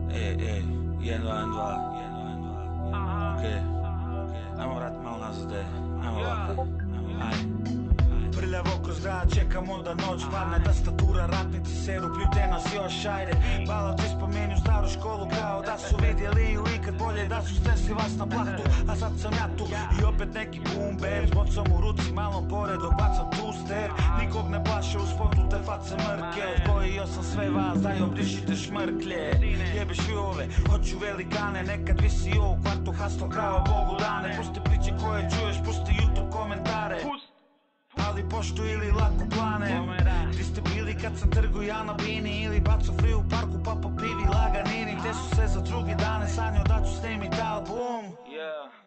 1, 2, 1, 2. Okej, ajmo vrat malo nazad, ajmo ovako, ajde. Prljavo kroz grad, čekamo da noć padne, tastatura, ratnici seru, pljute nas još, ajde. Balavci spominju staru školu kao da su vidjeli ili ikad bolje da su stresli vas na plahtu. A sad sam ja tu i opet neki boom bap, s bocom u ruci, malo pored, bacam tu step. Nikog ne plaše u spotu, te face mrke, odgojio sam sve vas, daj obrišite šmrklje. Jebeš vi ove, hoću velikane, nekad visi u kvartu, haslo krava Bogu dane. Pusti priče koje čuješ, pusti YouTube komentare, ali poštu ili lako plane. Ti ste bili kad sam trgu ja na bini, ili baco free u parku pa po pivi laganini. Te su se za drugi dane sanjao da ću snimit album,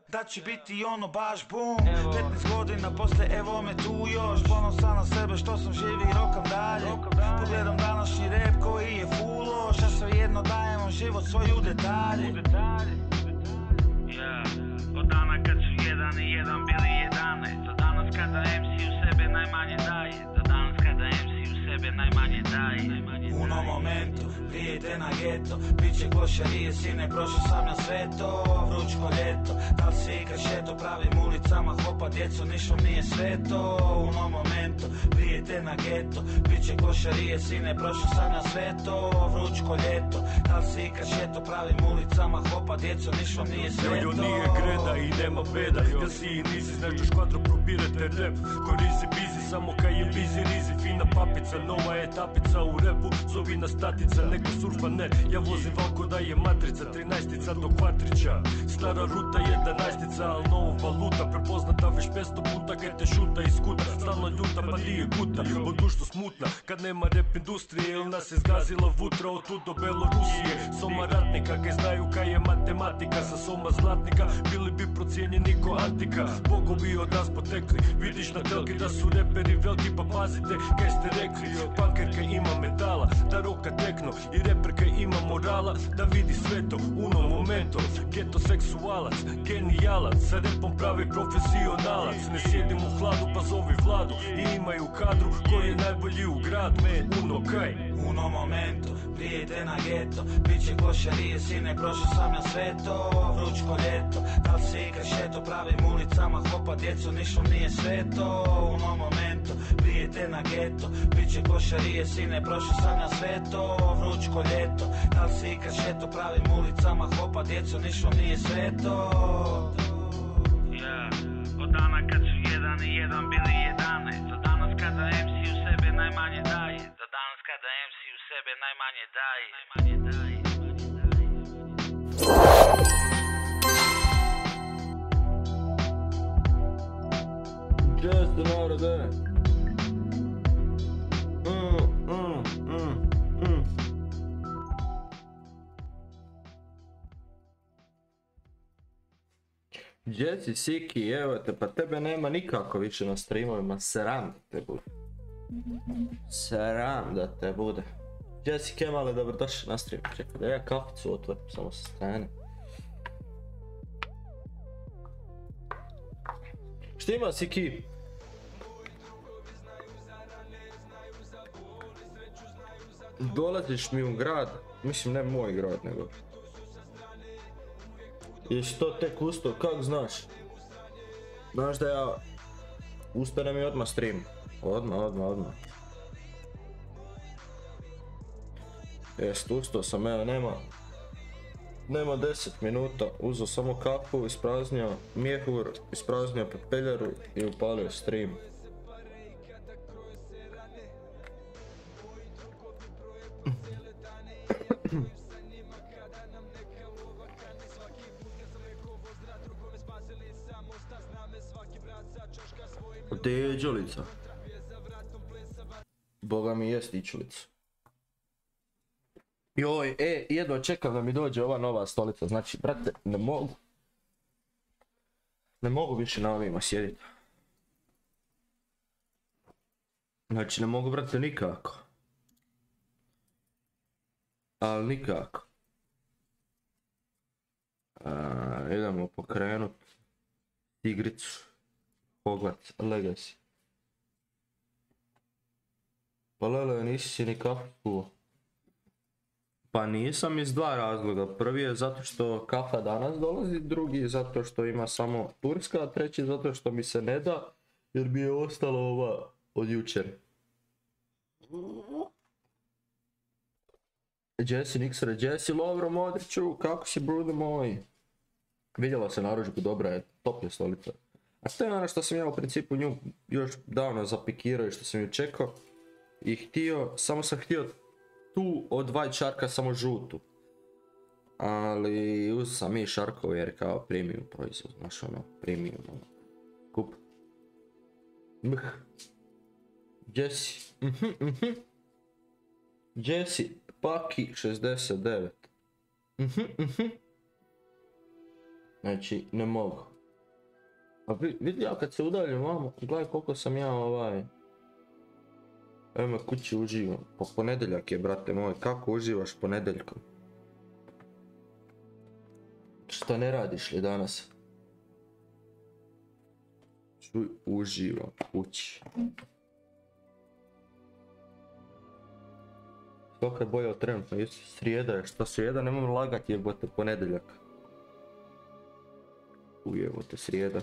da će biti ono baš boom. 15 godina posle evo me tu još, ponosan na sebe što sam živi i rokam dalje. Pogledam današnji rap koji je full loš, a svejedno dajemo život svoj u detalje. Od dana kad su 1 i 1 bili 11, do danas kada MC u sebe najmanje daje, do danas kada MC u sebe najmanje daje. Uno momento, prijete na geto, piće košarije, sine, prošao sam na sve to. Vrućko ljeto, da li si ikad šeto, pravim ulicama hopa djeco, nišom nije sve to. Uno momento, prijete na geto, piće košarije, sine, prošao sam na sve to. Vrućko ljeto, da li si ikad šeto, pravim ulicama hopa djeco, nišom nije sve to. Nije greda i nema beda, jel si i nisi, znaš da škvadro probirate rap. Ko rizi bizi, samo kaj je bizi rizi, fina papica, nova je tapica u repu, zovi nas tatica, neko surfa ne, ja vozim valko da je matrica, 13-tica do kvatrića, stara ruta 11-tica, al novo valuta, prepoznata već 500 puta, kaj te šuta iz kuta, stalno ljuta pa nije guta, podušto smutna, kad nema rap industrije, il nas je zgazila vutra od tu do Belorusije, soma ratnika, kaj znaju kaj je matematika, sa soma zlatnika, bili bi procijenjeni ko antika, bogovi od nas potekli, vidiš na telki da su reperi veliki, pa pazite kaj ste rekli, pankerka ima metala, da roka tekno i reperka ima morala, da vidi sve to, uno momento, geto seksualac, genijalac, sa repom pravi profesionalac, ne sjedim u hladu pa zovi Vladu, i imaju kadru koji je najbolji u gradu, uno kaj. Uno momento, prijete na geto, piće košarije, sine, prošao sam na sve to. Vrućko ljeto, da li si ikad šeto, pravim ulicama hopa djeco, nišom nije sve to. Uno momento, prijete na geto, piće košarije, sine, prošao sam na sve to. Vrućko ljeto, da li si ikad šeto, pravim ulicama hopa djeco, nišom nije sve to. Od dana kad su 1 i 1 bili 11, do danas kada MC u sebe najmanje daje, do danas kada MC u sebe najmanje daje. Just another day. Jesse, Siki, evo te, pa tebe nema nikako više na streamovima, sram da te bude. Sram da te bude. Jesse, Kemale, dobrodošli na stream. Čekaj da ja kaficu otvorim, samo sa strane. Šta ima, Siki? Dolaziš mi u grad, mislim ne moj grad nego. Jesi to tek ustao, kak znaš? Znaš da ja ustanem i odmah stream. Odmah. Jest, ustao sam, evo nema 10 minuta, uzeo samo kapu, ispraznio mjehur, ispraznio pepeljaru i upalio stream. Gdje je Đulica? Boga mi jest i Đulica. Joj, jedno čekam da mi dođe ova nova stolica, znači, brate, ne mogu više na ovima sjediti. Znači, ne mogu, brate, nikako. Ali nikako. Idemo pokrenut igricu. Hogwarts Legacy. Pa lele, nisi si ni kafu. Pa nisam iz dva razloga. Prvi je zato što kafa danas dolazi, drugi je zato što ima samo turska, a treći zato što mi se ne da, jer mi je ostalo ova od jučer. Jesse Nixer, Jesse Lovro Modriću, kako si brudo moj? Vidjela se narudžbu, dobra je, top je stolica. A to je ono što sam ja u principu nju još davno zapikirao i što sam ju čekao. I samo sam htio tu od White Sharka samo žutu. Ali uzeo sam i Sharkov jer kao premium proizvod, znaš ono, premium ono. Kup. Jesse. Jesse, Paki 69. Znači, ne mogu. A vidi ja kad se udaljim vamo, gledaj koliko sam ja evo me kući uživam. Po ponedjeljak je, brate moj, kako uživaš ponedjeljkom? Šta ne radiš li danas? Čuj, uživam kući. Svaka je bolja od trenutno, srijeda je, što srijeda, nemam lagati jebote ponedjeljak. Ujebote srijeda.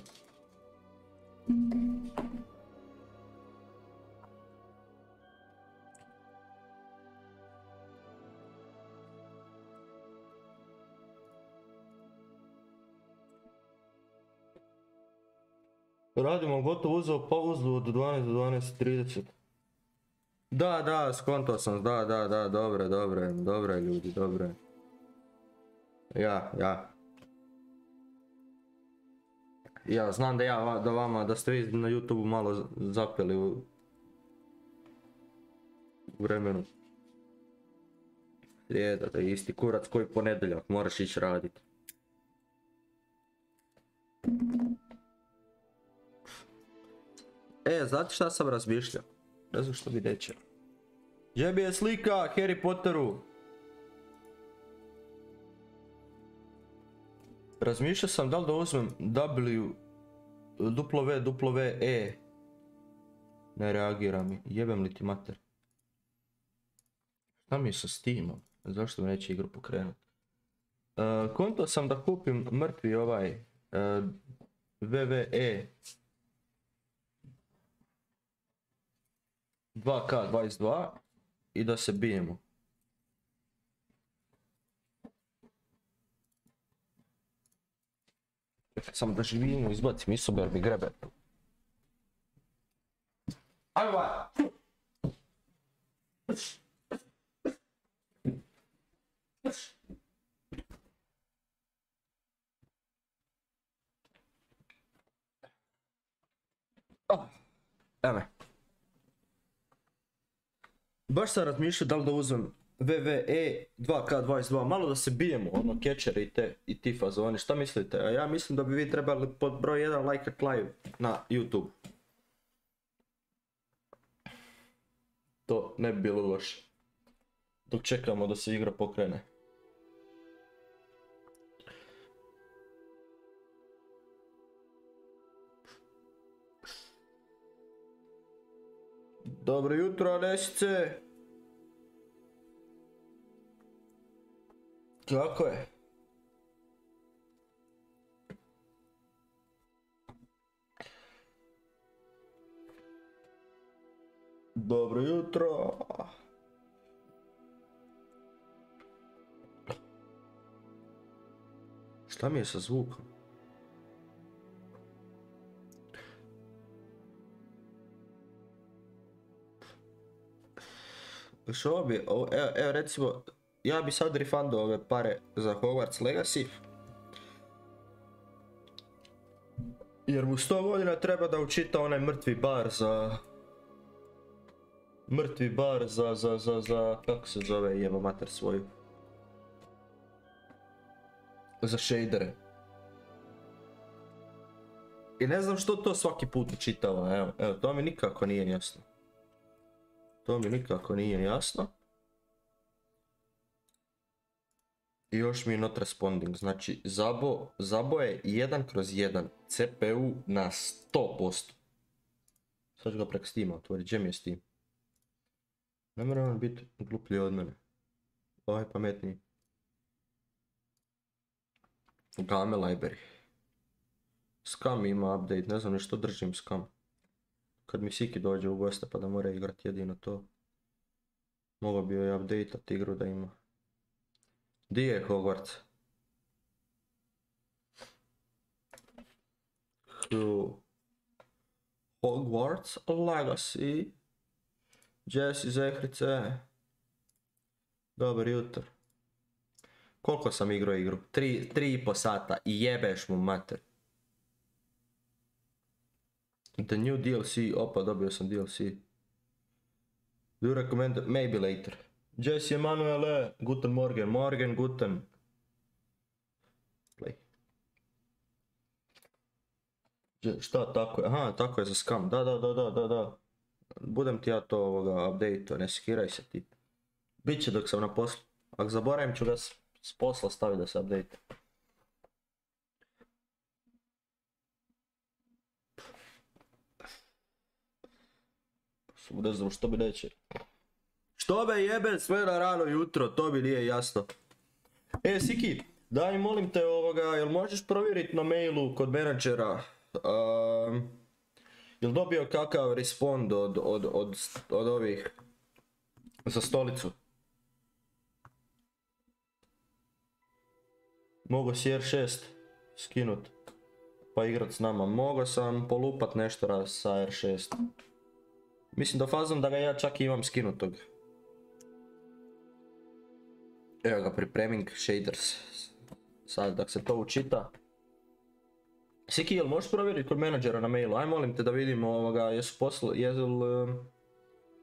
Radimo gotovo uzeo pauzu od 12 do 12:30. Da, skontao sam, da, dobro je ljudi, dobro je. Ja znam da ste vi na YouTubeu malo zapeli u vremenu. Srijeda, da je isti kurac koji ponedjeljak, moraš ići raditi. Znate šta sam razmišljao? Ne znam što bi reći. Jebi je slika Harry Potteru. Razmišljao sam da li da uzmem WWE. Ne reagira mi. Jebem li ti mater. Šta mi je sa Steamom? Zašto mi neće igru pokrenuti? Konto sam da kupim mrtvi WWE 2K22 i da se bijemo. Samo da živimo, izbacim iz sobe jer mi grebe. Ajmo! Evo me. Baš sam razmišljao da li da uzmem WWE 2K22, malo da se bijemo, ono, catchere i ti fazoni, šta mislite? A ja mislim da bi vi trebali pod broj 1 lajkat live na YouTube. To ne bi bilo loše. Dok čekamo da se igra pokrene. Dobro jutro, Anesice! Kako je? Dobro jutro! Šta mi je sa zvukom? Što bi, evo recimo, ja bi sad refundao ove pare za Hogwarts Legacy. Jer mu 100 godina treba da učita onaj mrtvi bar za... kako se zove, jeba mater svoju. Za shadere. I ne znam što to svaki put učitava, evo, to mi nikako nije jasno. I još mi je not responding, znači Zabo je 1/1, CPU na 100%. Sad ću ga prek Steama otvoriti, gdje mi je Steam? Ne mora on biti gluplji od mene. Ovaj pametniji. Game library. Scam ima update, ne znam ni što držim Scam. Kad mi Siki dođe u goste pa da mora igrati jedino to. Mogao bi joj updateat igru da ima. Di je Hogwarts? Hogwarts Legacy. Jesse Zehrice. Dobar jutro. Koliko sam igrao igru? 3,5 sata i jebeš mu mater. The new DLC, opa dobio sam DLC. Do you recommend, maybe later. Jesse Emanuele, guten morgen, morgen guten. Play. Šta tako je? Aha, tako je za Scam, da. Budem ti ja to update-o, ne skiraj se ti. Biće dok sam na poslu. Ako zaboravim ću ga s posla staviti da se update. Ne znam što bi neće. Što me jebe sve na rano jutro, to mi nije jasno. Siki, daj molim te jel možeš provjeriti na mailu kod menadžera, jel dobio kakav respond od ovih za stolicu? Mogu si R6 skinut pa igrat s nama. Mogao sam polupat nešto sa R6. Mislim da fazom da ga ja čak imam skinutog. Evo ga, preparing shaders. Sad dok se to učita. Siki, jel možeš provjeriti kod menadžera na mailu? Aj molim te da vidimo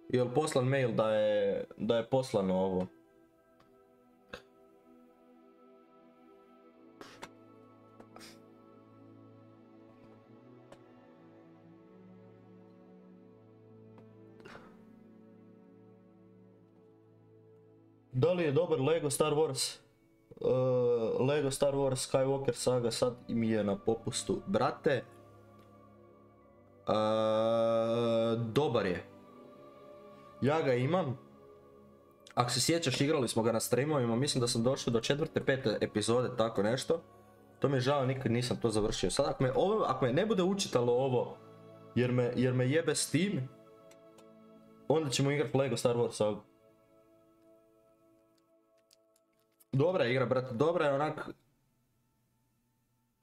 jel poslan mail da je poslano ovo. Da li je dobar Lego Star Wars? Lego Star Wars Skywalker Saga sad mi je na popustu. Brate, dobar je. Ja ga imam. Ako se sjećaš, igrali smo ga na streamovima, mislim da sam došao do 4. 5. epizode, tako nešto. To mi je žao, nikad nisam to završio. Sad ako me ne bude učitalo ovo, jer me jebe s tim, onda ćemo igrati Lego Star Wars Saga. Dobra je igra, brate, dobra je onak.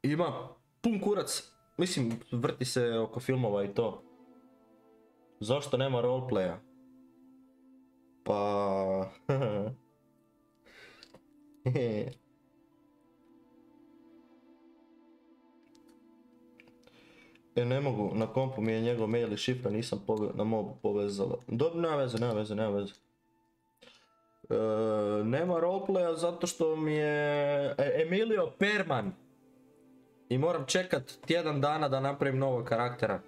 Ima pun kurac, mislim, vrti se oko filmova i to. Zašto nema roleplaya? Pa... ne mogu, na kompu mi je njegov mail i šifra, nisam na mobu povezala. Dobro, nema veze. Nema roleplaya zato što mi je Emilio Perman i moram čekat tjedan dana da napravim novog karaktera.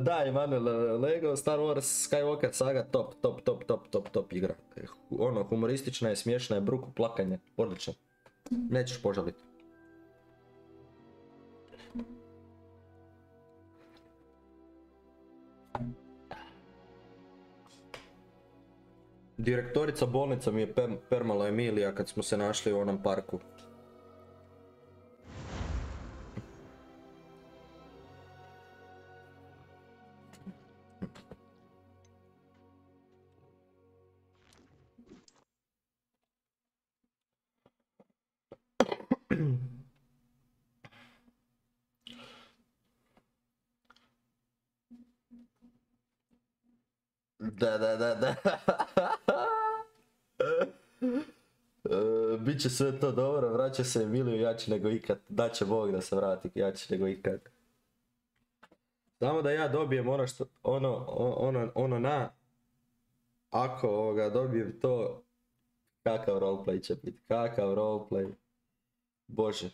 Da, Emanuel, Lego Star Wars Skywalker Saga top igra. Humoristična je, smiješna je, bruku plakanje, odlično. Nećeš požaliti. Direktorica bolnica mi je permala Emilija kad smo se našli u onom parku. Da. Biće sve to dobro, vraća se Emiliju jači nego ikad. Daće Bog da se vrati jači nego ikad. Samo da ja dobijem ono što, ako dobijem to, kakav roleplay će biti, kakav roleplay. Bože.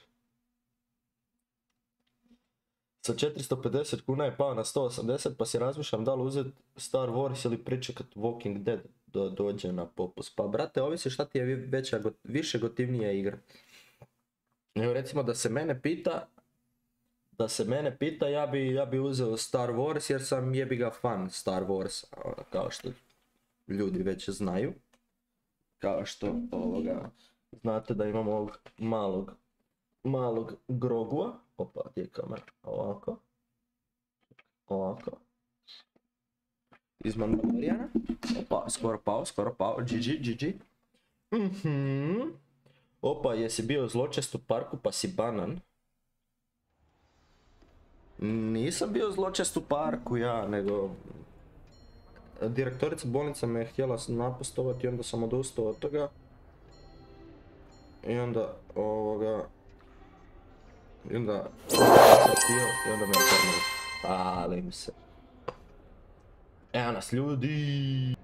Sa 450 kuna je pao na 180, pa si razmišljam da li uzeti Star Wars ili pričekat Walking Dead da dođe na popust. Pa brate, ovisi šta ti je više gotivnija igra. Evo recimo da se mene pita, da se mene pita, ja bi uzeo Star Wars jer sam jebiga fan Star Wars, kao što ljudi već znaju. Kao što znate da imamo ovog malog Grogua. Opa, gdje je kamera? Ovako. Iz Mandalorijana. Opa, skoro pao. GG. Opa, jesi bio zločest u parku pa si banan? Nisam bio zločest u parku ja, nego... Direktorica bolnice me je htjela napustovati i onda sam odustao od toga. I onda I onda me je kornilo. Palim se. Evo nas ljudi!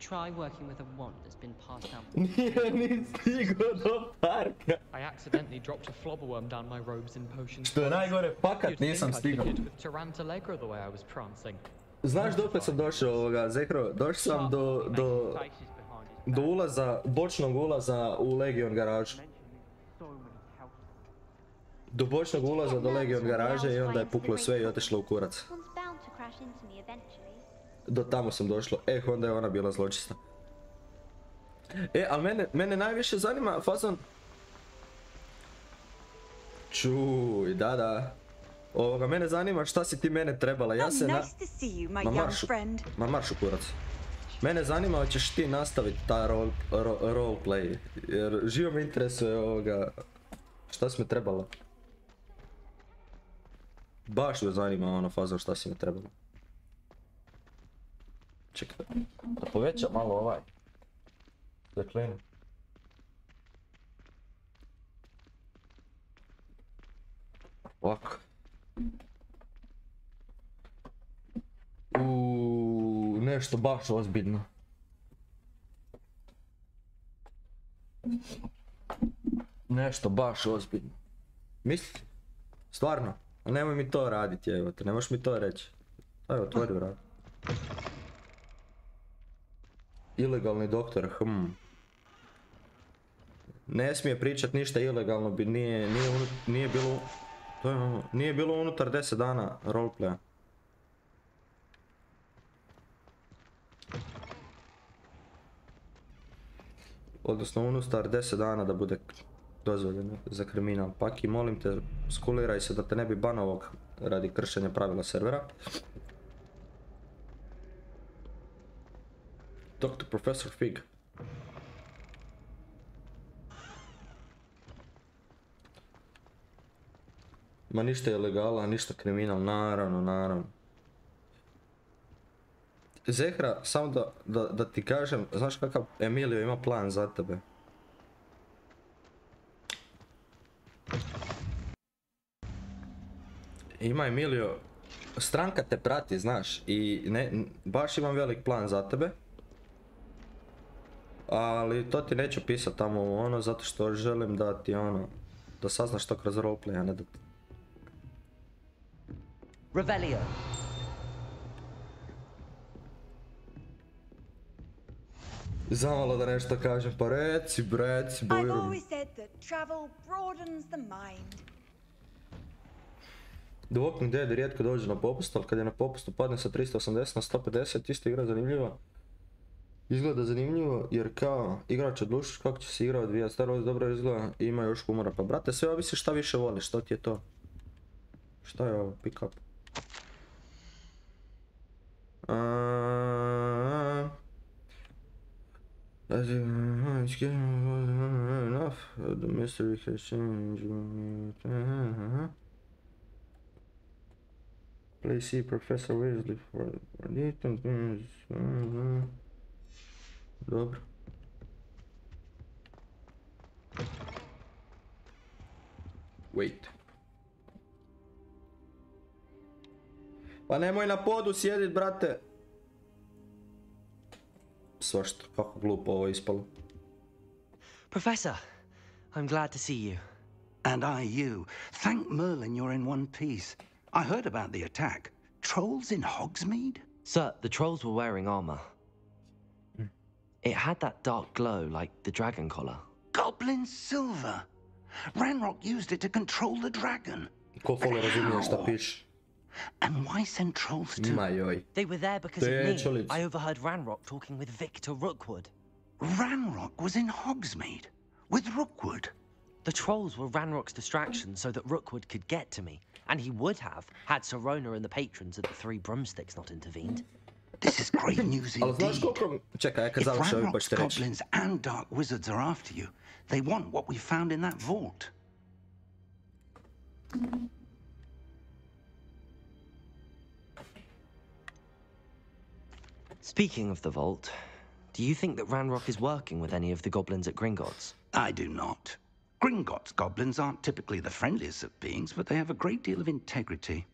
Try working with a wand that's been passed down. Nije ni stigao do parka. I accidentally dropped a flobberworm down my robes and potions. Što je najgore, fakat nisam stigao. Znaš dokle sam došao Zekro? Došao sam do ulaza, bočnog ulaza u Legion garažu. Do bočnog ulaza do Legion garaže i onda je puklo sve i otišlo u kurac. Do tamo sam došlo, onda je ona bila zločista. Ali mene najviše zanima fazon... Čuj, da. Mene zanima šta si ti mene trebala, ja se Ma marš u kurac. Mene zanima hoćeš ti nastaviti ta roleplay, jer živo me interesuje šta si me trebala. Baš me zanima fazon šta si me trebala. Čekaj, da povećam malo zaklinu. Ovako. Nešto baš ozbiljno. Nešto baš ozbiljno. Misli? Stvarno? A nemoj mi to raditi, evo te, ne možeš mi to reći. Evo, otvori vrat. Ilegalni doktor, Ne smije pričat ništa ilegalno, nije bilo unutar 10 dana roleplaya. Odnosno unutar 10 dana da bude dozvoljeno za kriminal. Paki, molim te, skuliraj se da te ne bi banovao radi kršenja pravila servera. Dr. Professor Fig. Ma ništa je legala, ništa kriminal, naravno. Zehra, samo da ti kažem, znaš kakav Emilio ima plan za tebe? Ima Emilio, stranka te prati, znaš, i baš imam velik plan za tebe. Ali to ti neću pisat tamo zato što želim da ti da saznaš to kroz roleplay, a ne da ti... Revelio. Zamalo da nešto kažem, pa reci, Bujrum. I've always said that travel broadens the mind. The Walking Dead rijetko dođe na popust, ali kad je na popustu padne sa 380 na 150, isto igra zanimljiva. Izgleda zanimljivo jer kao igrač odlučiš kako će se igra odvijati, Star Wars dobro izgleda i ima još humora. Pa brate, sve ovisi šta više voliš, što ti je to? Šta je ovo? Pick up. Enough. The mystery has changed. Please see Professor Weasley for details. Dobro. Wait. Pa nemoj na podu sjedit, brate. Svašta, kako glupo ovo ispalo. Professor, I'm glad to see you. And I you. Thank Merlin you're in one piece. I heard about the attack. Trolls in Hogsmeade? Sir, the trolls were wearing armor. It had that dark glow like the dragon collar. Goblin silver. Ranrock used it to control the dragon. Ko fole razumije šta piše. And why send trolls to... Ma joj. They were there because of me. Tečulic. I overheard Ranrock talking with Victor Rookwood. Ranrock was in Hogsmeade with Rookwood. The trolls were Ranrock's distraction so that Rookwood could get to me. And he would have, had Sirona and the patrons at the Three Broomsticks not intervened. This is great news Ali znaš indeed. koliko... Čekaj, kad If završi ovi pa Ranrock's ćete reći. goblins and dark wizards are after you, they want what we found in that vault. Speaking of the vault, do you think that Ranrock is working with any of the goblins at Gringotts? I do not. Gringotts goblins aren't typically the friendliest of beings, but they have a great deal of integrity.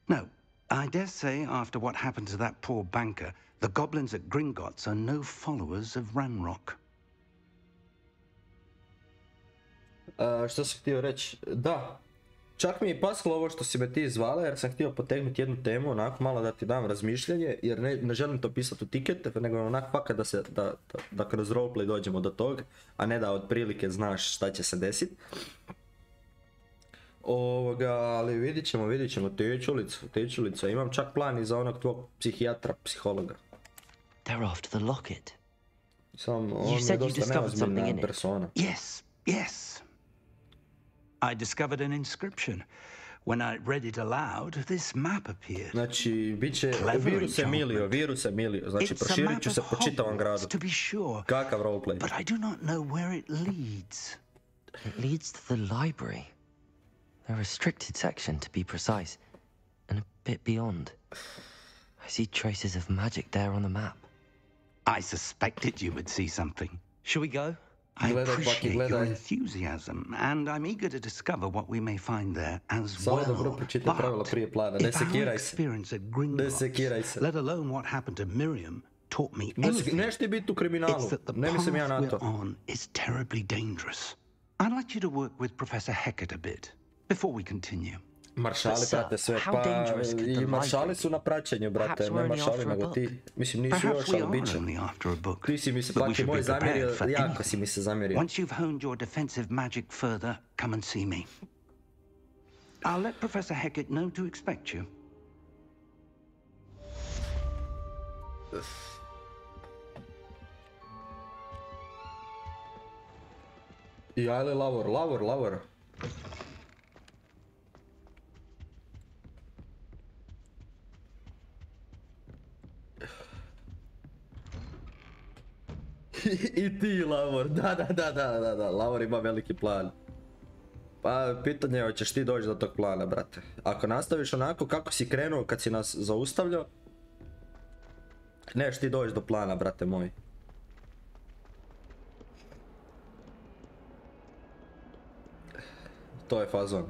No, I dare say after what happened to that poor banker, the goblins at Gringotts are no followers of Ranrock. Što sam htio reći? Da. Čak mi je paskalo ovo što si me ti zvala jer sam htio potegnuti jednu temu, onako malo da ti dam razmišljanje jer ne želim to pisati u tikete, nego onako fakat da kroz roleplay dođemo do toga, a ne da otprilike znaš šta će se desiti. Ali vidit ćemo, tečulica, imam čak plan i za onog tvog psihijatra, psihologa. They're after the locket. On You je said you dosta discovered something neozbiljna in it. persona. Yes. I discovered an inscription. When I read it aloud, this map appeared. Znači, bit će virus Emilio, znači It's a proširit map ću of se po čitavom gradu. Hogwarts, to be sure. Kakav roleplay? But I do not know where it leads. It leads to the library. A restricted section, to be precise. And a bit beyond. I see traces of magic there on the map. I suspected you would see something. Shall we go? I Gledaj, appreciate Bucky, your gledaj. enthusiasm, and I'm eager to discover what we may find there as Samo well. dobro pročitaj pravila prije plana, ne if our sekiraj se. experience at Ne sekiraj Gringotts, se. let alone what happened to Miriam, taught me anything, Neš ti biti u kriminalu, it's that the ne mislim ja path na to. we're on is terribly dangerous. I'd like you to work with Professor Hecat a bit before we continue. Maršali But, sir, prate sve, how pa dangerous could the i maršali library su na praćenju, brate, Perhaps ne we're only maršali after a nego book. ti. Mislim, nisu Perhaps još, we ali are bit će. only after a book, Ti si mi se but we plaki should moj be prepared zamjerio, for jako anything. si mi se zamjerio. Once you've honed your defensive magic further, come and see me. I'll let Professor Hecat know to expect you. I ajle lavor. I ti Lavor, da, Lavor ima veliki plan. Pa pitanje je hoćeš ti doći do tog plana, brate. Ako nastaviš onako kako si krenuo kad si nas zaustavljao, neš ti doći do plana, brate moj. To je fazon.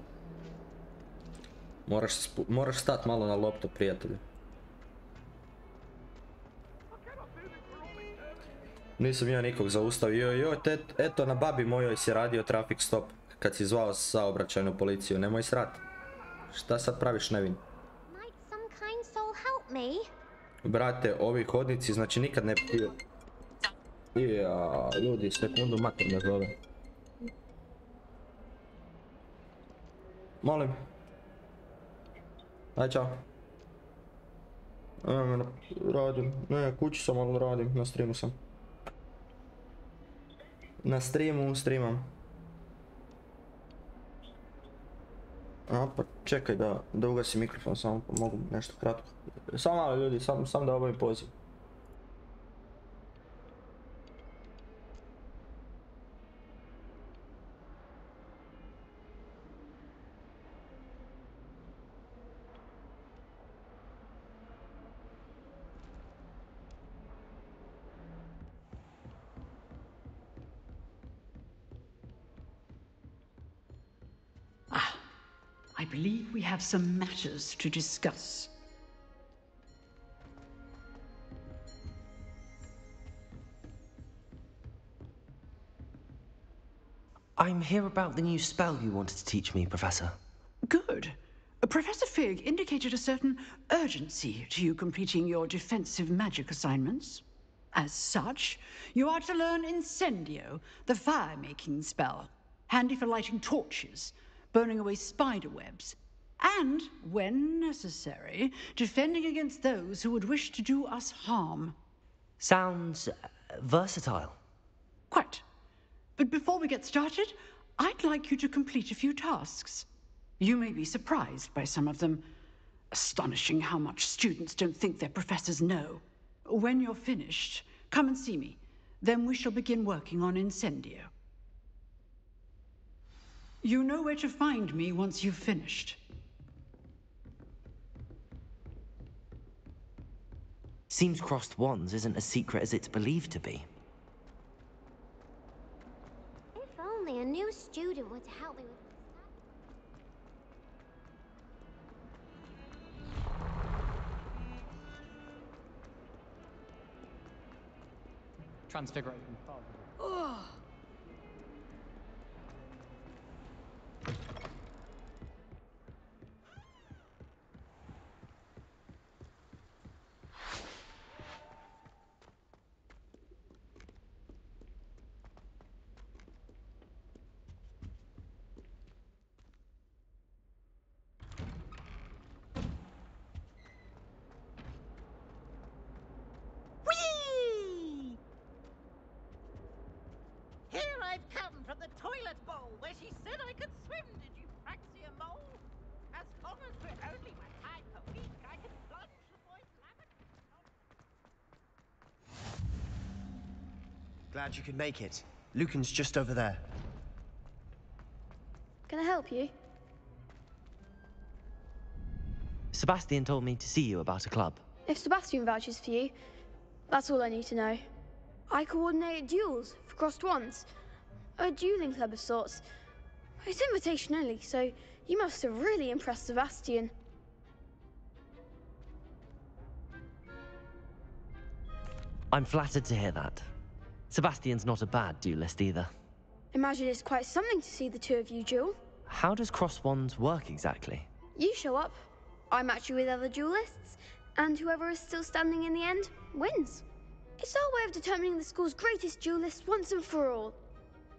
Moraš stat malo na loptu, prijatelju. Nisam ja nikog zaustavio, eto na babi mojoj si radio traffic stop kad si zvao saobraćajnu policiju, nemoj srat. Šta sad praviš, nevin? Might some kind soul help me? Brate, ovi hodnici, znači nikad ne... Ljudi, sekundu, mater me zove. Molim. Aj, čao. Radim, ne, kući sam, ali radim, na streamu sam. Na streamam. Pa čekaj da ugasim mikrofon, samo mogu nešto kratko. Samo malo ljudi, sam da obavim poziv. I believe we have some matters to discuss. I'm here about the new spell you wanted to teach me, Professor. Good. Professor Fig indicated a certain urgency to you completing your defensive magic assignments. As such, you are to learn Incendio, the fire-making spell. handy for lighting torches, burning away spider webs, and, when necessary, defending against those who would wish to do us harm. Sounds versatile. Quite. But before we get started, I'd like you to complete a few tasks. You may be surprised by some of them. Astonishing how much students don't think their professors know. When you're finished, come and see me. Then we shall begin working on Incendio. You know where to find me once you've finished. Seems crossed wands isn't as secret as it's believed to be. If only a new student were to help me with... Transfiguration. Whee! Here I've come from the toilet bowl where she said I could swim. Did you fancy a mole? As long as we're only one time per week, I can plunge the boy's lavender. Glad you could make it. Lucan's just over there. Can I help you? Sebastian told me to see you about a club. If Sebastian vouches for you, that's all I need to know. I coordinate duels for crossed wands. A dueling club of sorts. It's invitation only, so you must have really impressed Sebastian. I'm flattered to hear that. Sebastian's not a bad duelist either. Imagine it's quite something to see the two of you duel. How does cross wands work exactly? You show up, I match you with other duelists, and whoever is still standing in the end wins. It's our way of determining the school's greatest duelist once and for all.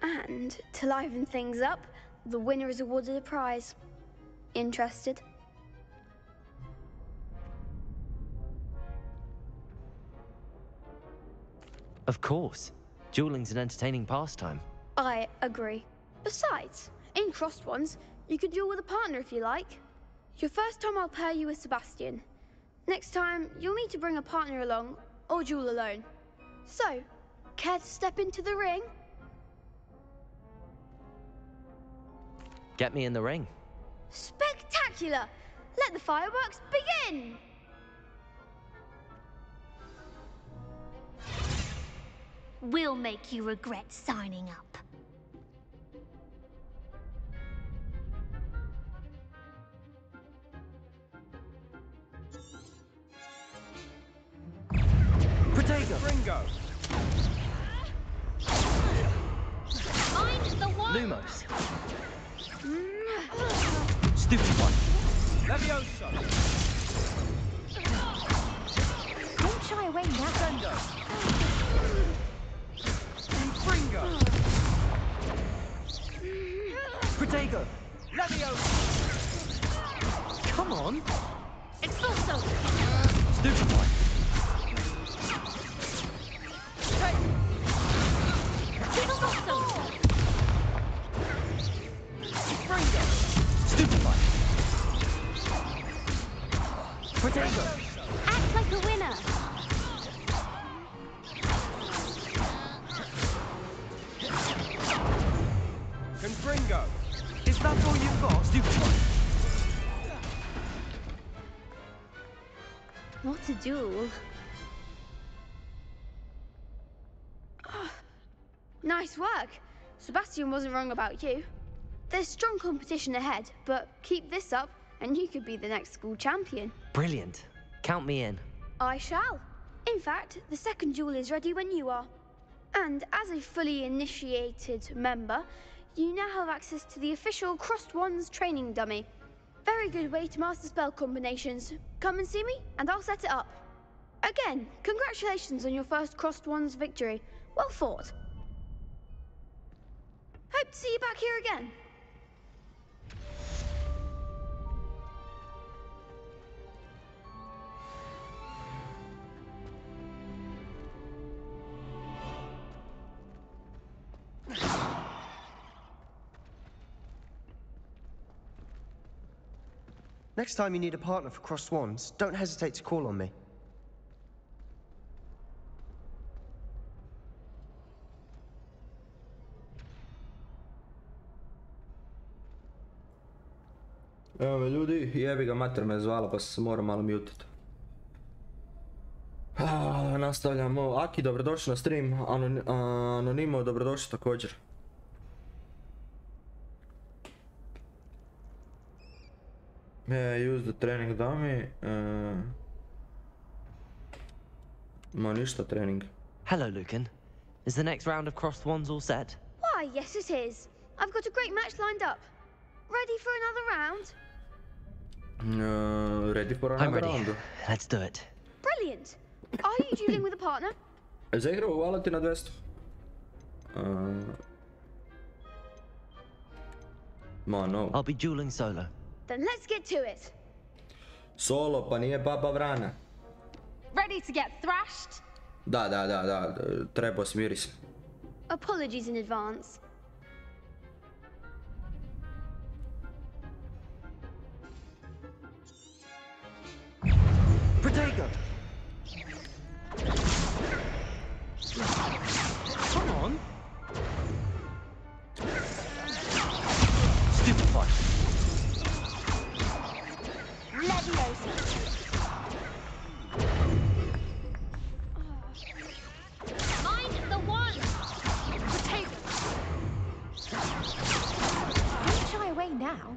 And to liven things up, the winner is awarded a prize. Interested? Of course. Dueling's an entertaining pastime. I agree. Besides, in crossed ones, you could duel with a partner if you like. Your first time I'll pair you with Sebastian. Next time, you'll need to bring a partner along, or duel alone. So, care to step into the ring? Get me in the ring. Spectacular! Let the fireworks begin! We'll make you regret signing up. Protego! Ringo! Find the one! Lumos! Stupid one! Levioso! Don't shy away now. Sendo! Ringo! Protego! Levioso! Come on! Expulso! Stupid one! Expulso! Ringo! Stupid one! Protego! Act like a winner! Confringo! Is that all you've got? Stupid one! What a duel. Nice work. Sebastian wasn't wrong about you. There's strong competition ahead, but keep this up and you could be the next school champion. Brilliant. Count me in. I shall. In fact, the second duel is ready when you are. And as a fully initiated member, you now have access to the official Crossed Wands training dummy. Very good way to master spell combinations. Come and see me, and I'll set it up. Again, congratulations on your first Crossed Wands victory. Well fought. Hope Good to see you back here again. Next time you need a partner for Cross Swans, don't hesitate to call on me. Evo me ljudi, jebi ga, mater me zvala pa se moram malo mutit. Nastavljamo. Aki, dobrodošli na stream. Anonimo, dobrodošli također. Use the training dummy. Ma ništa trening. Hello, Lucan. Is the next round of Crossed Wands all set? Why, yes it is. I've got a great match lined up. Ready for another round? Ready for I'm another ready. round. Let's do it. Brilliant. Are you dueling with a partner? Zaigrao valiti na 200. Ma no. I'll be dueling solo. Then let's get to it. Solo, pa nije baba vrana. Ready to get thrashed? Da, treba smiri se. Apologies in advance. Protego! Come on! Stupefy! Leviosa! Mind the one! Protego! Don't shy away now.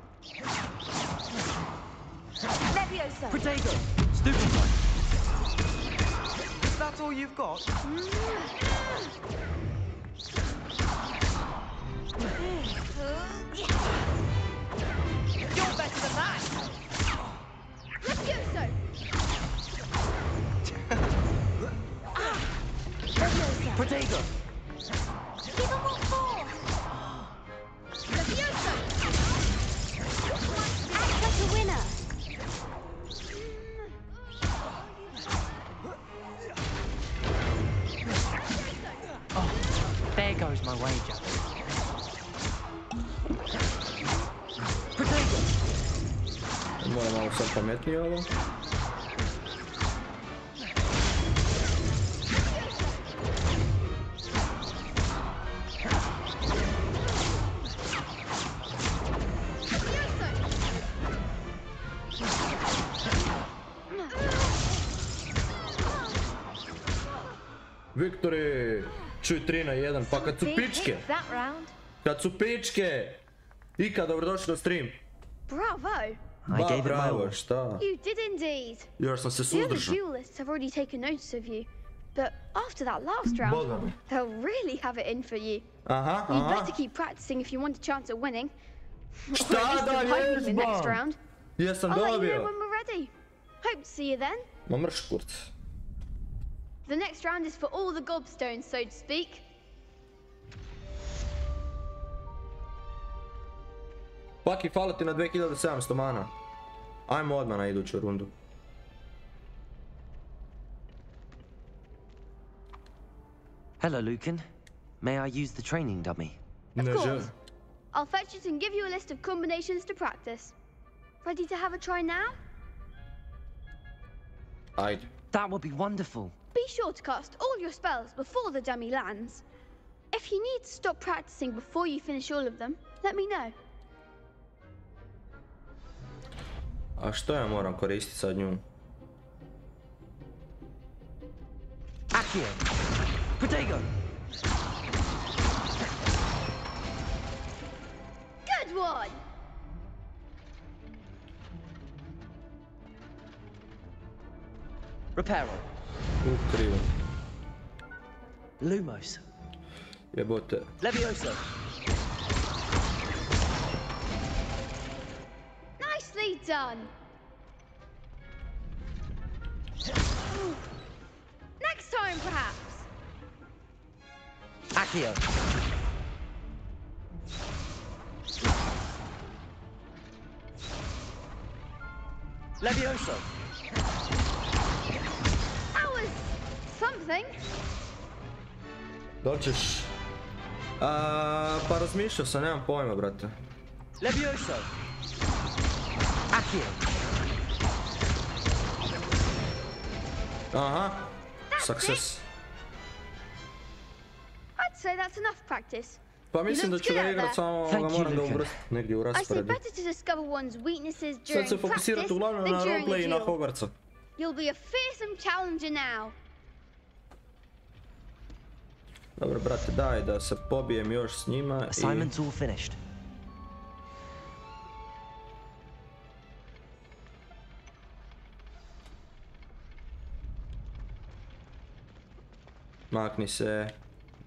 Leviosa! Protego! Stupefy! Is that all you've got? You're better than that! Levioso! Protego! Give them what for! Levioso! Act like a winner! There goes my wager. Protego! Moram malo sad pametnije ovo. Victory! Čuj 3-1, pa kad su pičke! That round. Kad su pičke! Ika, dobrodošli na stream. Bravo! I gave it my Bravo, all. šta? You did indeed. Još sam se The other suzdržao. duelists have already taken notice of you. But after that last round, Boga mi. they'll really have it in for you. Aha, You'd aha. better keep practicing if you want a chance at winning. Or Šta at least da surviving the next vježbam? round. Jesam I'll let you know dobio. when we're ready. Hope to see you then. Ma mrš kurac. The next round is for all the gobstones, so to speak. Paki, fala ti na 2700 mana. Ajmo odmah na iduću rundu. Hello, Lucan. May I use the training dummy? Of Ne course. želim. I'll fetch it and give you a list of combinations to practice. Ready to have a try now? Ajde. That would be wonderful. Be sure to cast all your spells before the dummy lands. If you need to stop practicing before you finish all of them, let me know. A što ja moram koristiti sad nju? Accio! Protego! Good one! Reparo! Krivo. Lumos! Jebote. Levioso! Nicely done! Next time, perhaps! Accio! Levioso. That was something. Doćeš... Pa razmišljao sam, nemam pojma, brate. Levioso. Accio. Aha. Success. I'd say that's enough practice. Pa mislim da ću ga igrat, samo ga moram ga uvrstiti negdje u I say rasporedu. better to discover one's weaknesses Sad during se practice fokusirati uglavnom than na during roleplay a i na duel. Hogwartsa. You'll be a fearsome challenger now. Dobro, brate, daj da se pobijem još s njima i... Assignment's all finished. Makni se,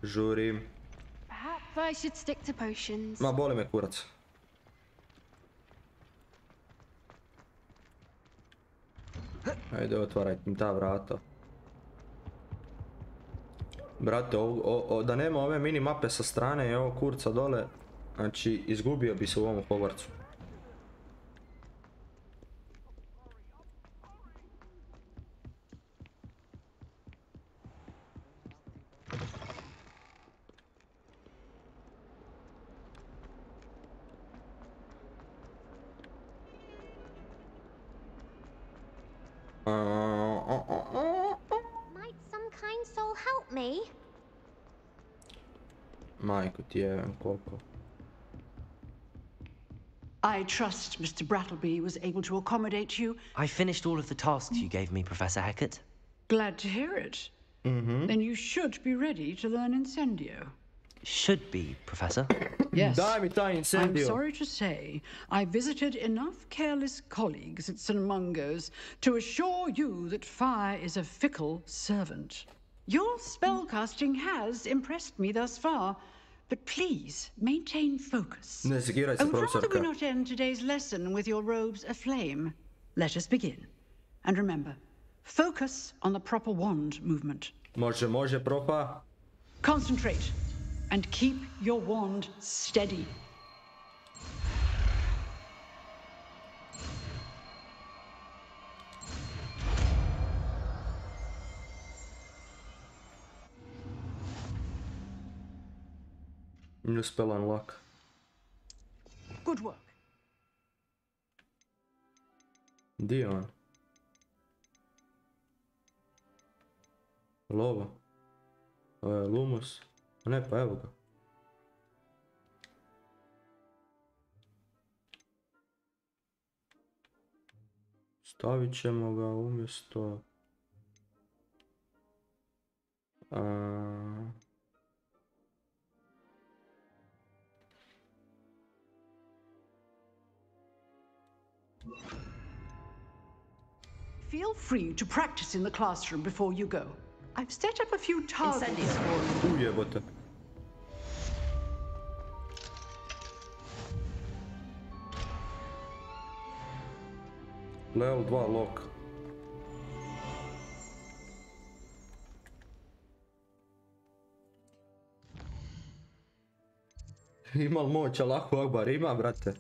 žurim. Perhaps I should stick to potions. Ma, boli me kurac. Ajde, otvaraj mi ta vrata. Brate, da nema ove mini mape sa strane i ovog kurca dole, znači izgubio bi se u ovom Hogwartsu. Might some kind soul help me? Majko ti jebem, koliko. I trust Mr. Brattleby was able to accommodate you. I finished all of the tasks you gave me, Professor Hecat. Glad to hear it. Then you should be ready to learn Incendio. Should be, Professor. Yes. Daj mi taj I'm Incendio. sorry to say, I visited enough careless colleagues at St. Mungo's to assure you that fire is a fickle servant. Your spellcasting has impressed me thus far, but please maintain focus. Ne zigiraj I se, would rather we profesorka. not end today's lesson with your robes aflame. Let us begin. And remember, focus on the proper wand movement. Može, profa. Concentrate and keep your wand steady. New spell unlock. Good work. Di je on? Lova. Ovo je Lumos. A ne, pa evo ga. Stavit ćemo ga umjesto... Feel free to practice in the classroom before you go. I've set up a few targets for you. Ujebote. Level 2 lock. Ima li moć, Allahu Akbar, ima, brate.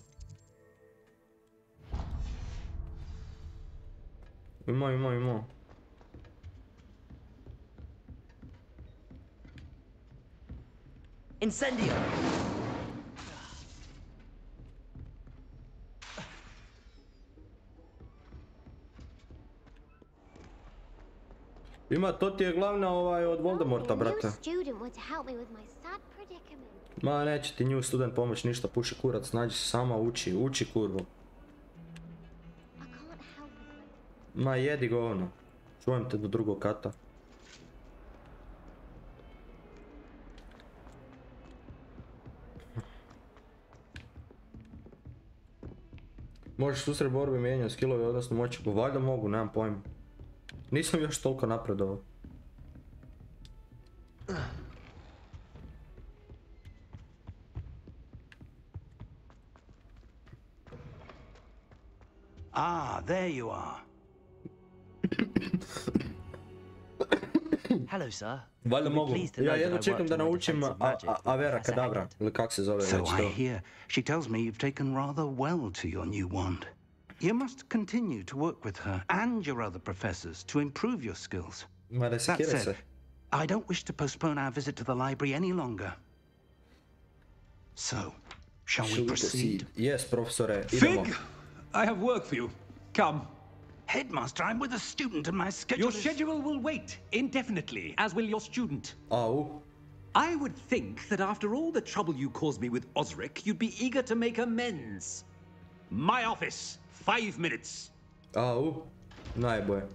Ima. Incendio. Ima, to ti je glavna od Voldemorta, brate. Student would help me with my sad predicament. Ma, neće ti new student pomoć ništa, puši kurac, nađi se sama, uči kurvu. Ma, jedi govno. Čujem te do drugog kata. Možeš susret borbe mijenjati skillove, odnosno moći, valjda mogu, nemam pojma. Nisam još toliko napredovao. Ah, there you are. Hello, sir. Valjda You'll be mogu. pleased to Ja know jedno that I čekam worked da on my naučim defensive magic with Avera Professor Kadavra, Hecat. ili kak se zove So već I to. hear. She tells me you've taken rather well to your new wand. You must continue to work with her and your other professors to improve your skills. That said, I don't wish to postpone our visit to the library any longer. So, shall we proceed? Yes, professore. Fig, I have work for you. Come. Headmaster, I'm with a student and my schedule Your schedule will wait indefinitely, as will your student. Oh. I would think that after all the trouble you caused me with Osric, you'd be eager to make amends. My office, 5 minutes. Au, najbolje.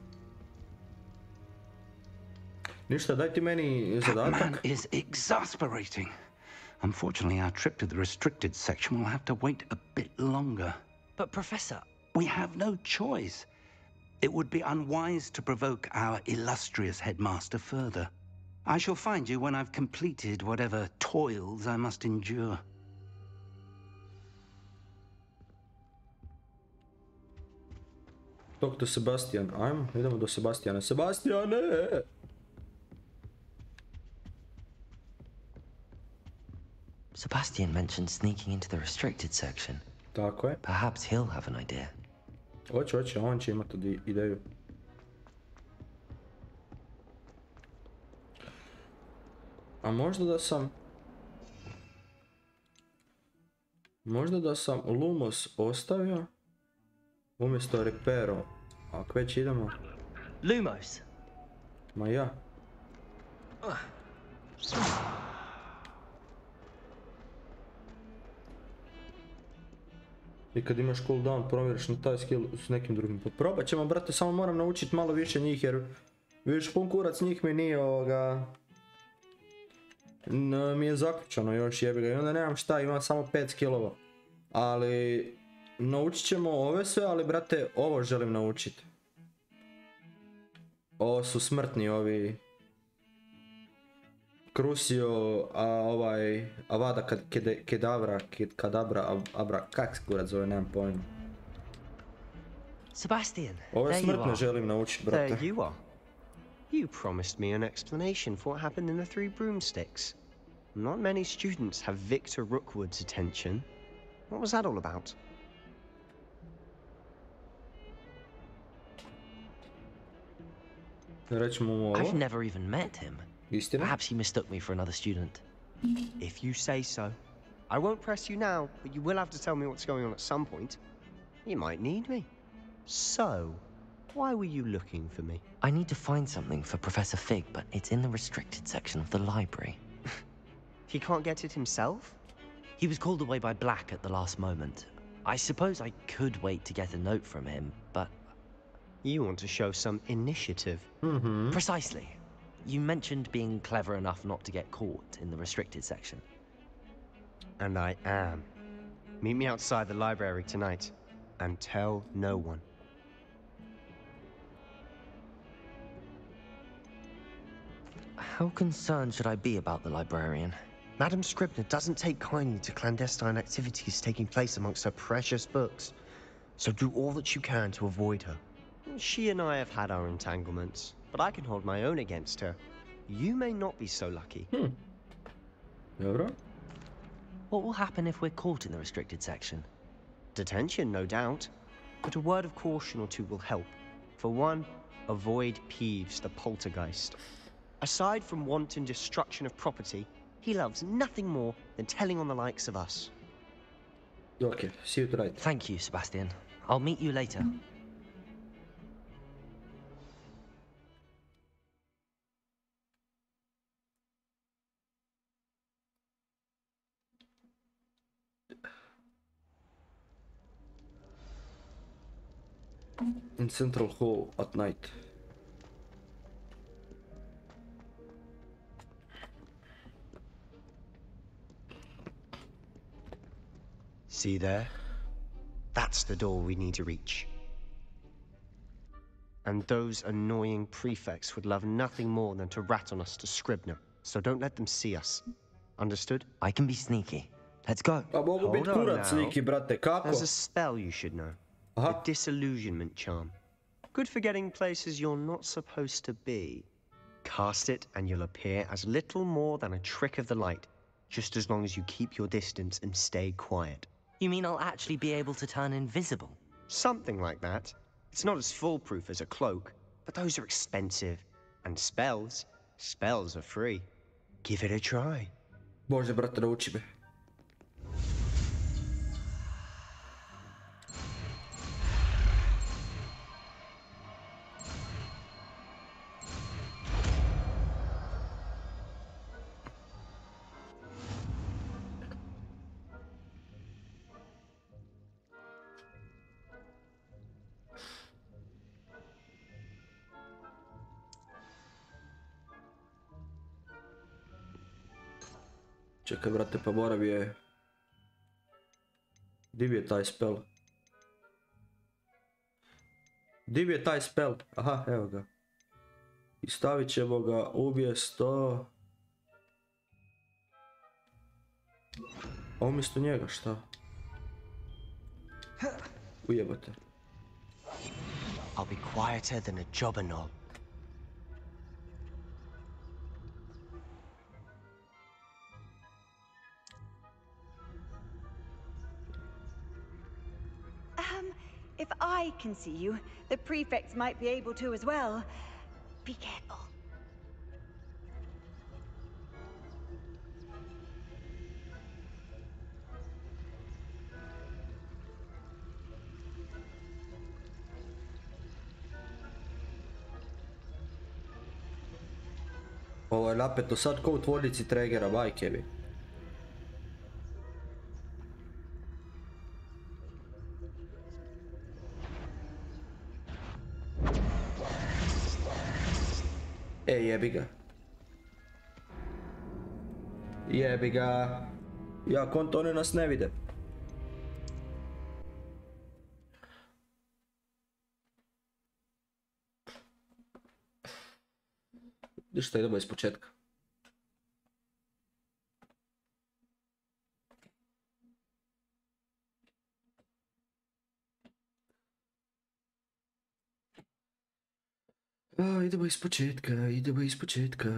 Ništa, daj ti meni zadatak. That man is exasperating. Unfortunately, our trip to the restricted section will have to wait a bit longer. But Professor... We have no choice. It would be unwise to provoke our illustrious headmaster further. I shall find you when I've completed whatever toils I must endure. Talk to Sebastian. Ajmo, idemo do Sebastiana. Sebastiane! Sebastian mentioned sneaking into the restricted section. Tako je. Perhaps he'll have an idea. Hoće, on će imati ideju. A možda da sam Lumos ostavio umjesto Repero. Ako već idemo... Lumos? Ma ja. I kad imaš cooldown, provjeriš na taj skill s nekim drugim. Probat ćemo, brate, samo moram naučiti malo više njih, jer vidiš, pun kurac njih mi nije mi je zaključano još, jebi ga, i onda nemam šta, imam samo 5 skillova. Ali naučit ćemo ove sve, ali brate, ovo želim naučiti. Ovo su smrtni ovi Crucio, Avada Kedavra, Abra, kak se kurac zove, nemam pojma. Sebastian, ove smrtne želim naučiti, brate. There you are. You promised me an explanation for what happened in the Three Broomsticks. Not many students have Victor Rookwood's attention. What was that all about? I've never even met him. Istina? Perhaps he mistook me for another student. If you say so. I won't press you now, but you will have to tell me what's going on at some point. You might need me. So, why were you looking for me? I need to find something for Professor Fig, but it's in the restricted section of the library. He can't get it himself? He was called away by Black at the last moment. I suppose I could wait to get a note from him, but... You want to show some initiative. Mm-hmm. Precisely. You mentioned being clever enough not to get caught in the restricted section. And I am. Meet me outside the library tonight, and tell no one. How concerned should I be about the librarian? Madam Scribner doesn't take kindly to clandestine activities taking place amongst her precious books, so do all that you can to avoid her. She and I have had our entanglements, but I can hold my own against her. You may not be so lucky. What will happen if we're caught in the restricted section? Detention, no doubt. But a word of caution or two will help. For one, avoid Peeves, the poltergeist. Aside from wanton destruction of property, he loves nothing more than telling on the likes of us. Okay, see you tonight. Thank you, Sebastian. I'll meet you later. In Central Hall at night. See there? That's the door we need to reach. And those annoying prefects would love nothing more than to rat on us to Scribner, so don't let them see us. Understood? I can be sneaky. Let's go. Hold on now. There's a spell you should know. The disillusionment charm. Good for getting places you're not supposed to be. Cast it and you'll appear as little more than a trick of the light, just as long as you keep your distance and stay quiet. You mean I'll actually be able to turn invisible? Something like that. It's not as foolproof as a cloak, but those are expensive. And spells are free. Give it a try. Bože, brate, nauči me. Čekaj, brate, pa boravio je... Di bi je taj spell? Di bi je taj spell? Aha, evo ga. I stavit ćemo ga umjesto... A umjesto njega, šta? Ujebate. I'll be quieter than a jobberknoll. If I can see you, the prefects might be able to as well. Be careful. Ovo je napeto sad ko u tvornici Tregera, majke mi. Jebi ga. Jebi ga. Ja konto, oni nas ne vide. Ništa, idemo iz početka. Idemo iz početka, idemo iz početka.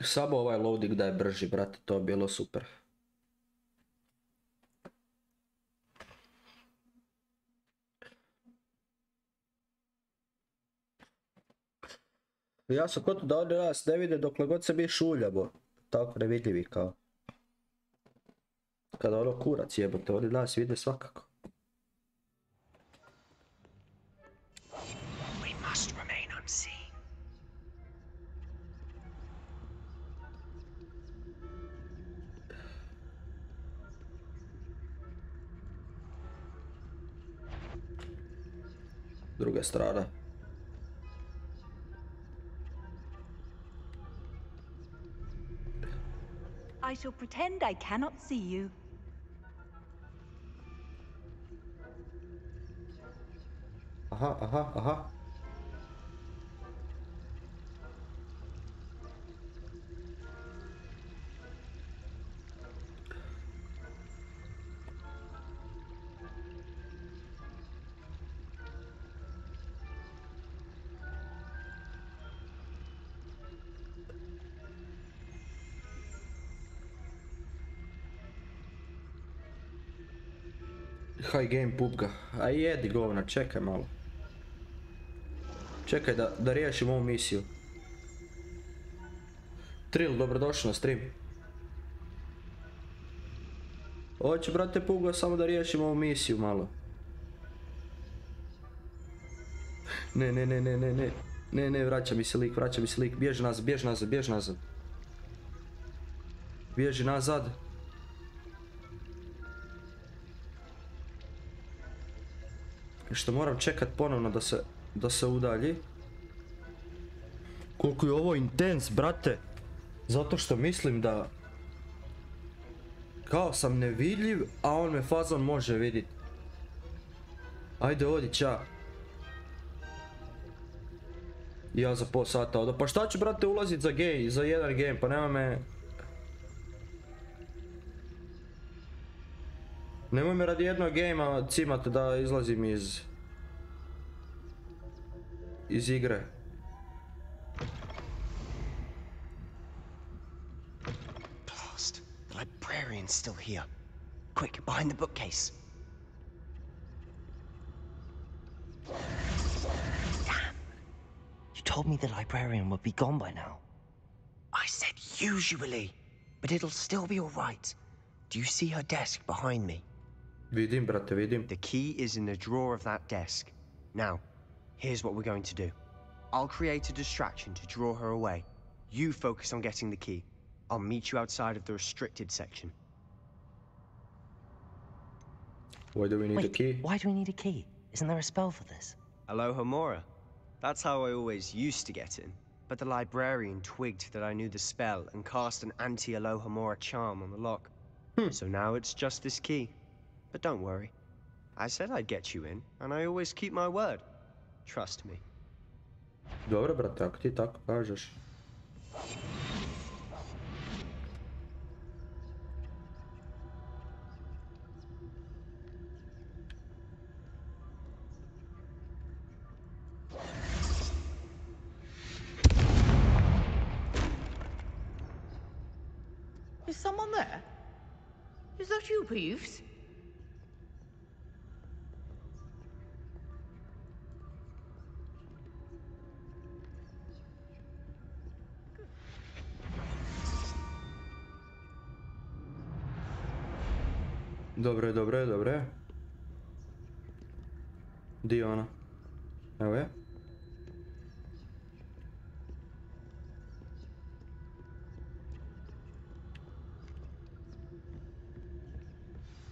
Samo ovaj loading da je brži, brate, to je bilo super. Ja sam kod da oni nas ne vide dokle god se mi šuljamo. Tako nevidljivi kao. Kada ono kurac jebote, oni nas vide svakako. We must remain unseen. Druga strana. I shall pretend I cannot see you. Aha, aha, aha. High game pupga. A jedi govna, čekaj malo. Čekaj da riješim ovu misiju. Trill, dobrodošli na stream. Hoću, brate, pupga, samo da riješim ovu misiju malo. Ne, ne, ne, ne, ne, ne. Ne, ne, vraća mi se lik, vraća mi se lik. Bježi nazad, bježi nazad, bježi nazad. Bježi nazad. Što moram čekat ponovno da se udalji. Koliko je ovo intens, brate. Zato što mislim da... Kao sam nevidljiv, a on me fazon može vidit. Ajde, odi, ča. Ja za pol sata odo. Pa šta ću, brate, ulazit za jedan game, pa nema me... Nemoj me radi jednog gamea cimat da izlazim iz igre. librarian's still here. Quick, behind the bookcase. Damn. You told me the librarian would be gone by now. I said usually, but it'll still be all right. Do you see her desk behind me? Vidim, brate, vidim. The key is in the drawer of that desk. Now, here's what we're going to do. I'll create a distraction to draw her away. You focus on getting the key. I'll meet you outside of the restricted section. Why do we need a key? Why do we need a key? Isn't there a spell for this? Alohomora. That's how I always used to get in. But the librarian twigged that I knew the spell and cast an anti-Alohomora charm on the lock. So now it's just this key. But don't worry. I said I'd get you in, and I always keep my word. Trust me. Dobro, brate, ako ti tako kažeš. Is someone there? Is that you, Peeves? Dobro je, dobro je, dobro je. Di je ona? Evo je.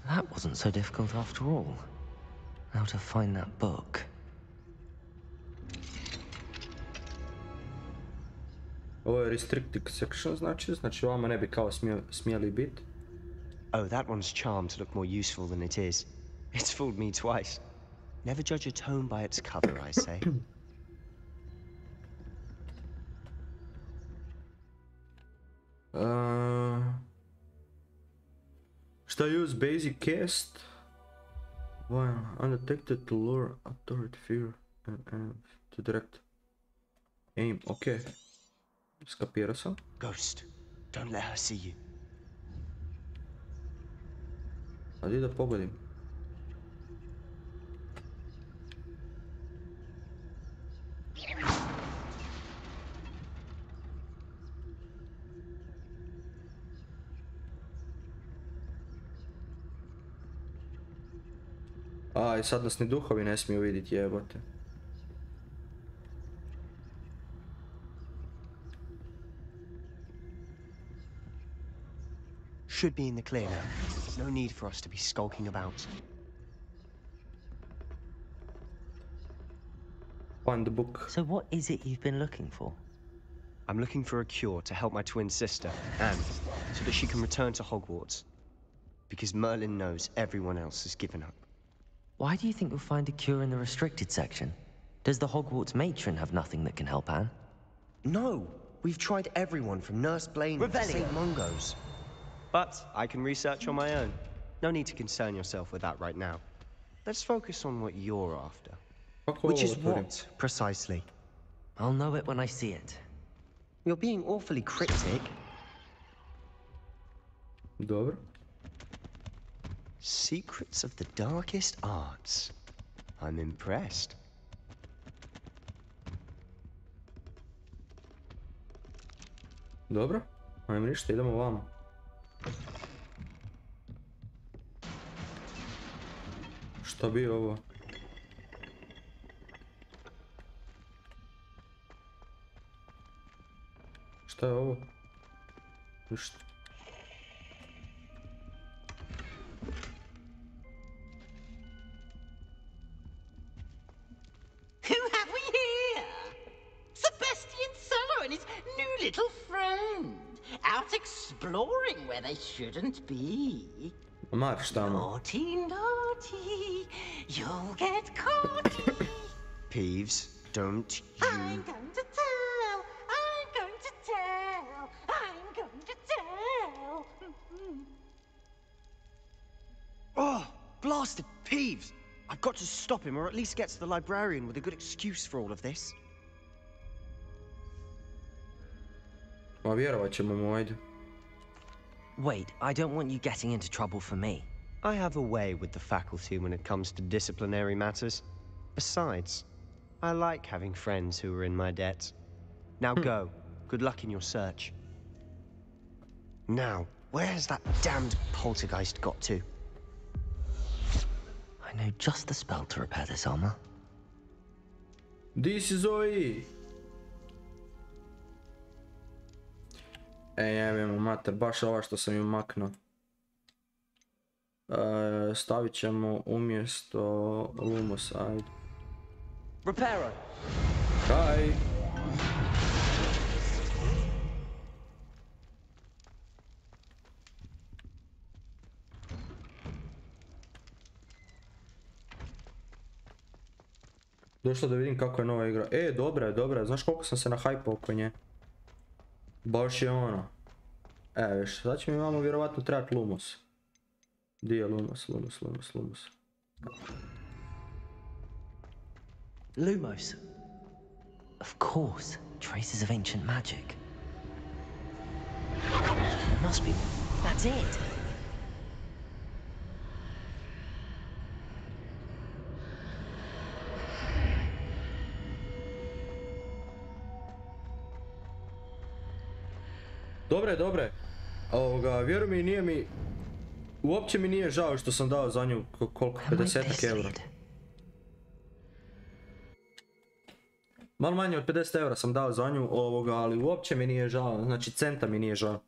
That wasn't so difficult after all. How to find that book. Ovo je restricted section, znači ovamo ne bi kao smjeli biti. Oh, that one's charmed to look more useful than it is. It's fooled me twice. Never judge a tome by its cover, I say. Šta use basic cast? While undetected to lure authority fear and to direct aim. Ok. Skapirao sam. Ghost, don't let her see you. Ajde da pogodim. Aj, sad nas ni duhovi ne smiju vidjeti, jebote. Should be in the clear now. No need for us to be skulking about. Find the book. So what is it you've been looking for? I'm looking for a cure to help my twin sister, Anne, so that she can return to Hogwarts. Because Merlin knows everyone else has given up. Why do you think you'll find a cure in the restricted section? Does the Hogwarts matron have nothing that can help Anne? No! We've tried everyone from Nurse Blaine to St. Mungo's. But I can research on my own. No need to concern yourself with that right now. Let's focus on what you're after. Which is what, precisely? I'll know it when I see it. You're being awfully cryptic. Dobro. Secrets of the darkest arts. I'm impressed. Dobro. Ajmo ništa, idemo vamo. Šta bi ovo? Šta je ovo? Ništa. Who have we here? Sebastian Cello and his new little friend. Out exploring where they shouldn't be. Marš tamo. Naughty, naughty, you'll get caught. Peeves, don't you... I'm going to tell, I'm going to tell, I'm going to tell. Oh, blasted Peeves! I've got to stop him, or at least get to the librarian with a good excuse for all of this. Ma vjerovat ćemo mu, ajde. Wait, I don't want you getting into trouble for me. I have a way with the faculty when it comes to disciplinary matters. Besides, I like having friends who are in my debt. Now go. Good luck in your search. Now, where has that damned poltergeist got to? I know just the spell to repair this armor. Di si Zoe? Jebimo mater, baš ova što sam ju maknuo. Stavit ćemo umjesto Lumos, ajde. Reparo. Kaj? Došlo da vidim kako je nova igra. Dobra je, dobra je. Znaš koliko sam se nahajpao oko nje? Baš je ono. Viš, sad će mi malo vjerovatno trebati Lumos. Di je Lumos? Lumos. Of course, traces of ancient magic. It must be. That's it. Dobre. Vjeruj mi, nije mi... Uopće mi nije žao što sam dao za nju koliko, 50 eura. Malo manje od 50 eura sam dao za nju, ali uopće mi nije žao, znači centa mi nije žao.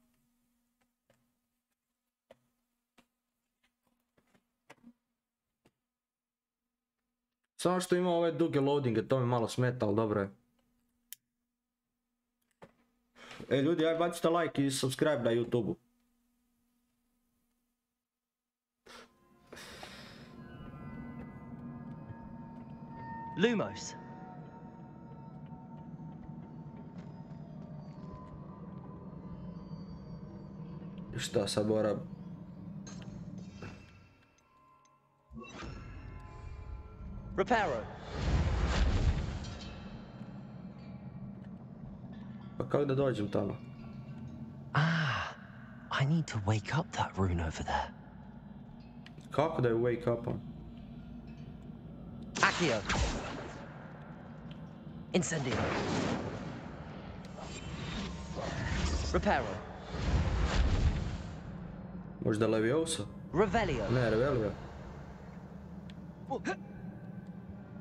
Samo što ima ove duge loadinge, to mi malo smeta, ali dobro je. Ljudi, aj bacite like i subscribe na YouTube-u. Lumos. Šta sad moram? Reparo. Pa kako da dođem tamo? I need to wake up that rune over there. Kako da je wake upom? Accio. Incendio. Reparo. Možda Leviosa? Revelio. Ne, Revelio.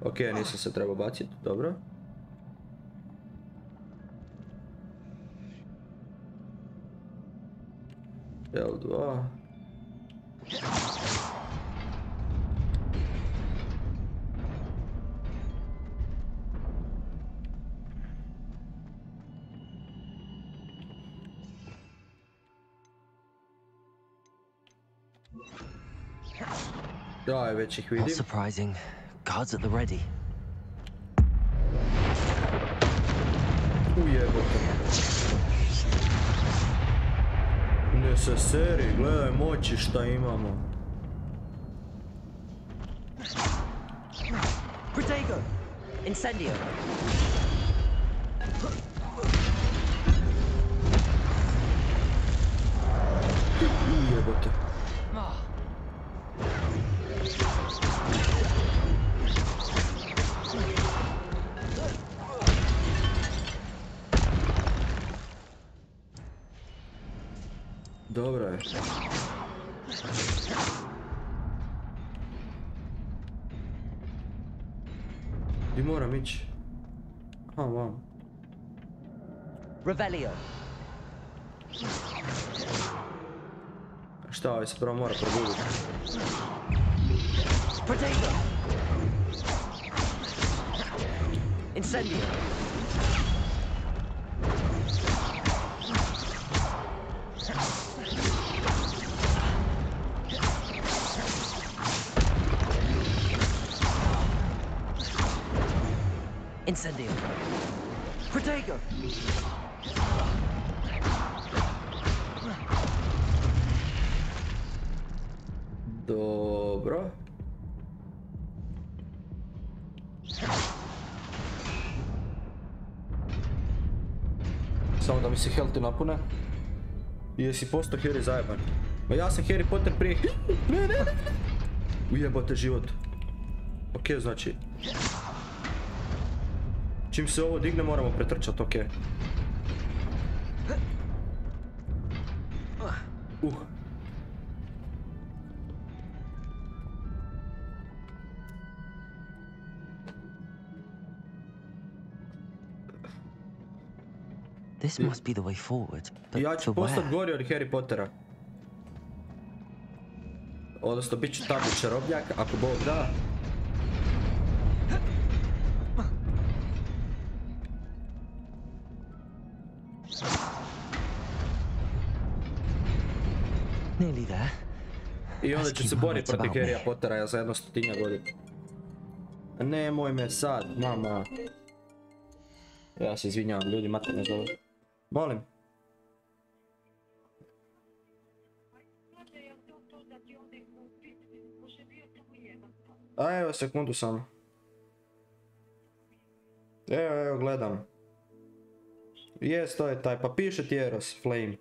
Ok, nisam se trebao baciti, dobro. L2. Daj, već ih vidim. Not surprising. Guards at the ready. Ujebote. Ne se seri, gledaj moći šta imamo. Protego. Incendio. Ujebote. Dobro je. Gdje moram ići? Vam. Revelio. Šta, ovaj se prvo mora probuditi? Protego. Incendio. Incendio. Protego. Dobro. Samo da mi se healthi napune. Jesi postao Harry zajeban? Ma ja sam Harry Potter prije... Ne. Ujebote život. Okej, znači... Čim se ovo digne moramo pretrčat, okej. This must be the way forward. Ja ću postat gori od Harry Pottera. Odnosno, bit ću tamo čarobnjak, ako Bog da. Nearly there. I onda ću se boriti protiv Harrya Pottera, ja za jedno 100 godina. Nemoj me sad, mama. Ja se izvinjavam, ljudi, mate me zove. Molim. A evo, sekundu samo. Evo, gledam. Jes, to je taj, pa piše ti Eros, Flame.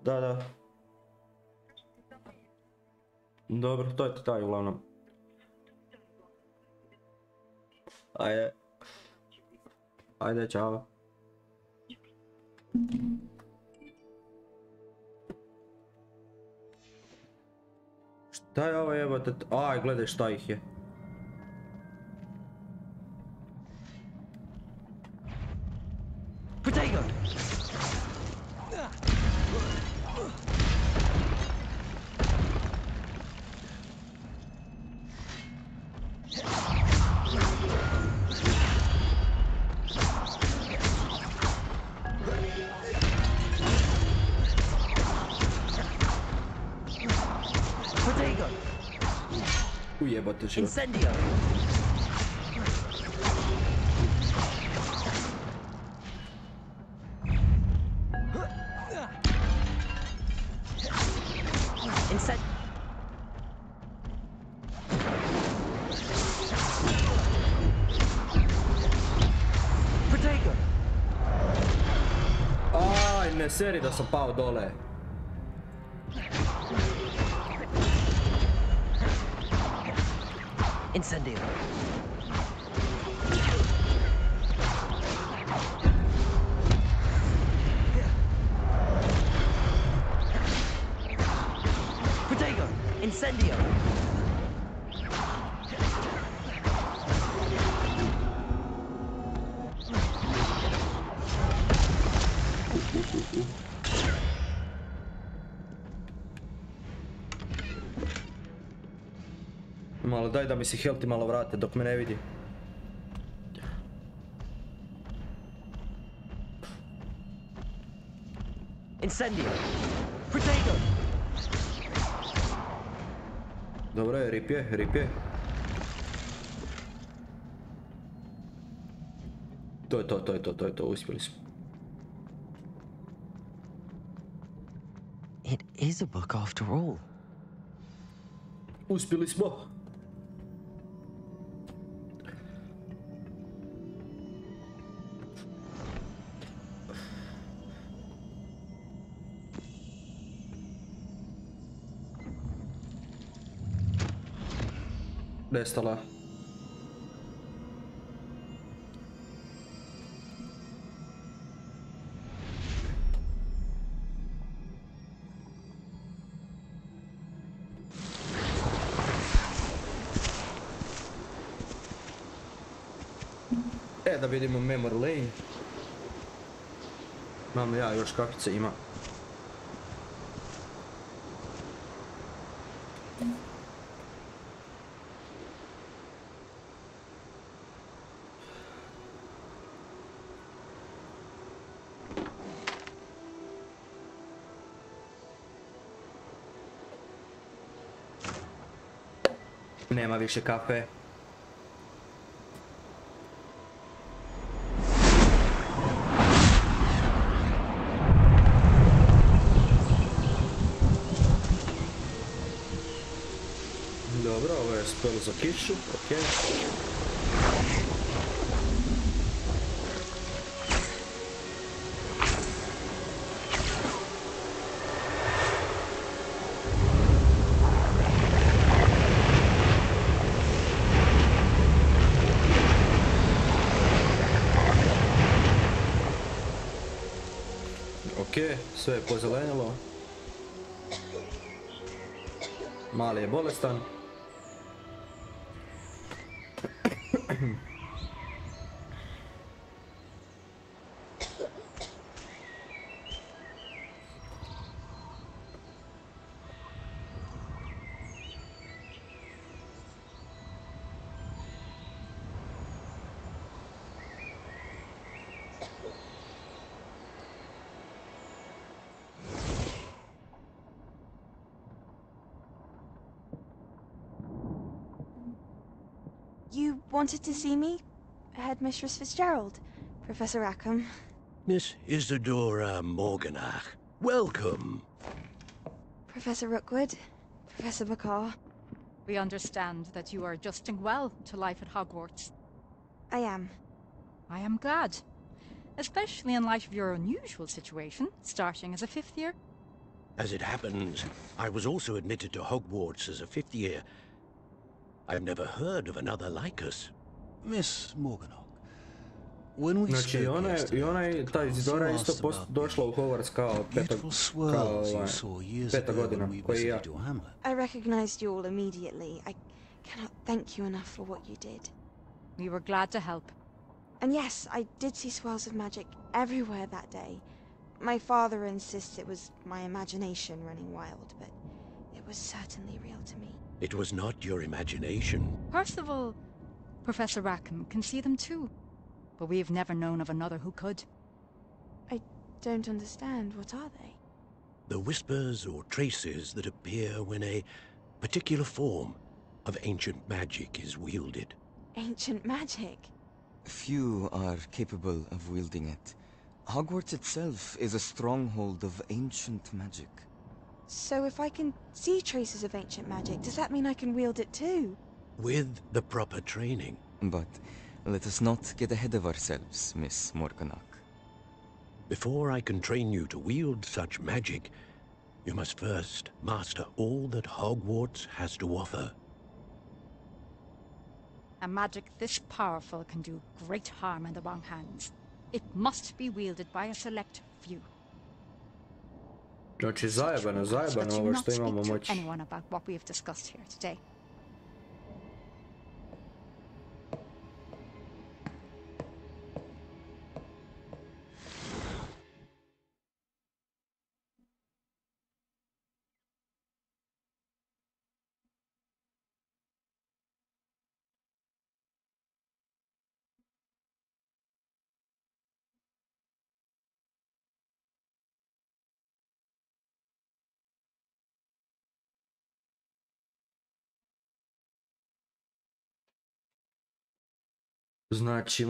Da. Dobro, to je taj uglavnom. Ajde, čao. Šta je ovo jebote? Aj, gledaj šta ih je. Protego! Ujebate život. Incendio! Aj, ne seri da sam pao dole. Incendio! Protego! Incendio! Malo daj da mi si healthy malo vrate dok me ne vidi. Incendio! Protego! Dobro je, rip je. To je to, uspjeli smo. It is a book after all. Uspjeli smo. Nestala. Da vidimo Memory Lane. Imam ja još kakice, ima. Nema više kafe. Dobro, ovo je spell za kišu, okej. sve je pozelenilo. Mali je bolestan. You wanted to see me? Headmistress Fitzgerald, Professor Rackham. Miss Isadora Morganach, welcome. Professor Rookwood, Professor Bakar. We understand that you are adjusting well to life at Hogwarts. I am. I am glad. Especially in light of your unusual situation, starting as a 5th year. As it happens, I was also admitted to Hogwarts as a 5th year. I've never heard of another like us. Miss Morganach, when we Znači, ona je, ta Isidora je isto došla u Hogwarts kao peta godina, koji i ja. I recognized you all immediately. I cannot thank you enough for what you did. We were glad to help. And yes, I did see swirls of magic everywhere that day. My father insists it was my imagination running wild, but it was certainly real to me. It was not your imagination. Percival, Professor Rackham can see them too. But we've never known of another who could. I don't understand. What are they? The whispers or traces that appear when a particular form of ancient magic is wielded. Ancient magic? Few are capable of wielding it. Hogwarts itself is a stronghold of ancient magic. So if I can see traces of ancient magic, does that mean I can wield it too? With the proper training. But let us not get ahead of ourselves, Miss Morganach. Before I can train you to wield such magic, you must first master all that Hogwarts has to offer. A magic this powerful can do great harm in the wrong hands. It must be wielded by a select few. Znači, zajebano ovo što imamo moći. Anyone about what we have discussed here today. Znači,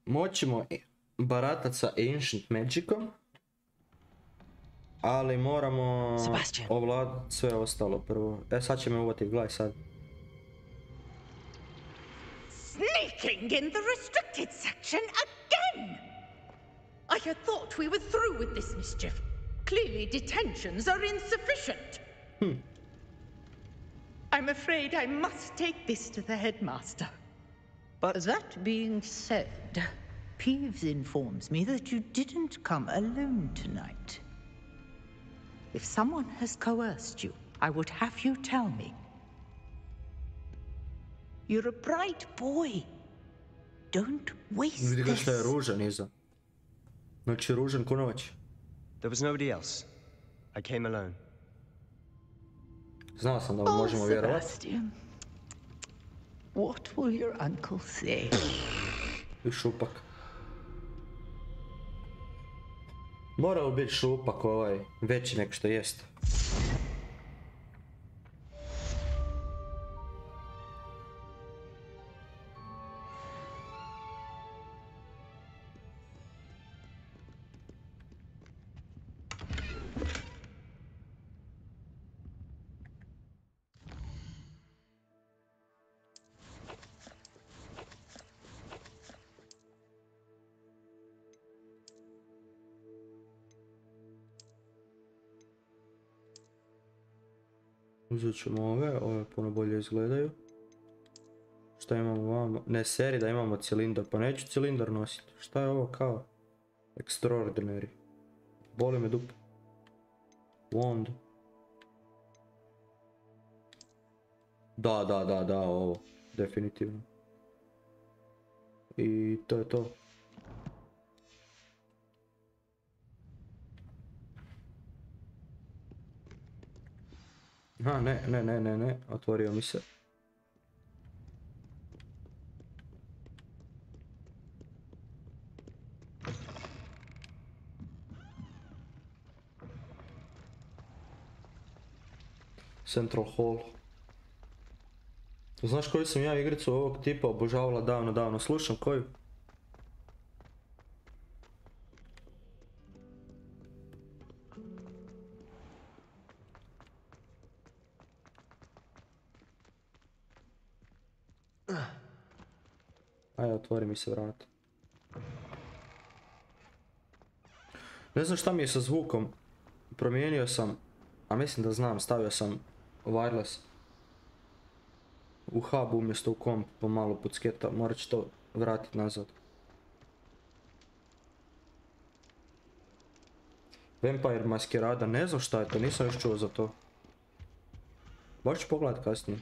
moćemo baratat sa Ancient Magicom, ali moramo ovladat sve ostalo prvo. Sad će me uvati, gledaj sad. Sneaking in the restricted section again! I had thought we were through with this mischief. Clearly detentions are insufficient. I'm afraid I must take this to the headmaster. But that being said, Peeves informs me that you didn't come alone tonight. If someone has coerced you, I would have you tell me. You're a bright boy. Don't waste Vidi ga this. što je ružan iza. Znači, ružan ko noć. There was nobody else. I came alone. Znao sam da možemo vjerovat. Sebastian, what will your uncle say? I šupak. Morao biti šupak ovaj, veći nek što jest. Uzet ćemo ove puno bolje izgledaju. Šta imamo ovamo? Ne, seri da imamo cilindar, pa neću cilindar nositi. Šta je ovo kao? Extraordinary. Boli me dupe. Wand. Da, ovo. Definitivno. I to je to. Ne, otvorio mi se. Central Hall. Znaš koju sam ja igricu ovog tipa obožavala davno, slušam koju? Ajde, otvori mi se vrata. Ne znam šta mi je sa zvukom. Promijenio sam, a mislim da znam, stavio sam wireless u hub umjesto u komp, pomalo podsketa, morat ću to vratiti nazad. Vampire Maskerada, ne znam šta je to, nisam još čuo za to. Baš ću pogledat kasnije.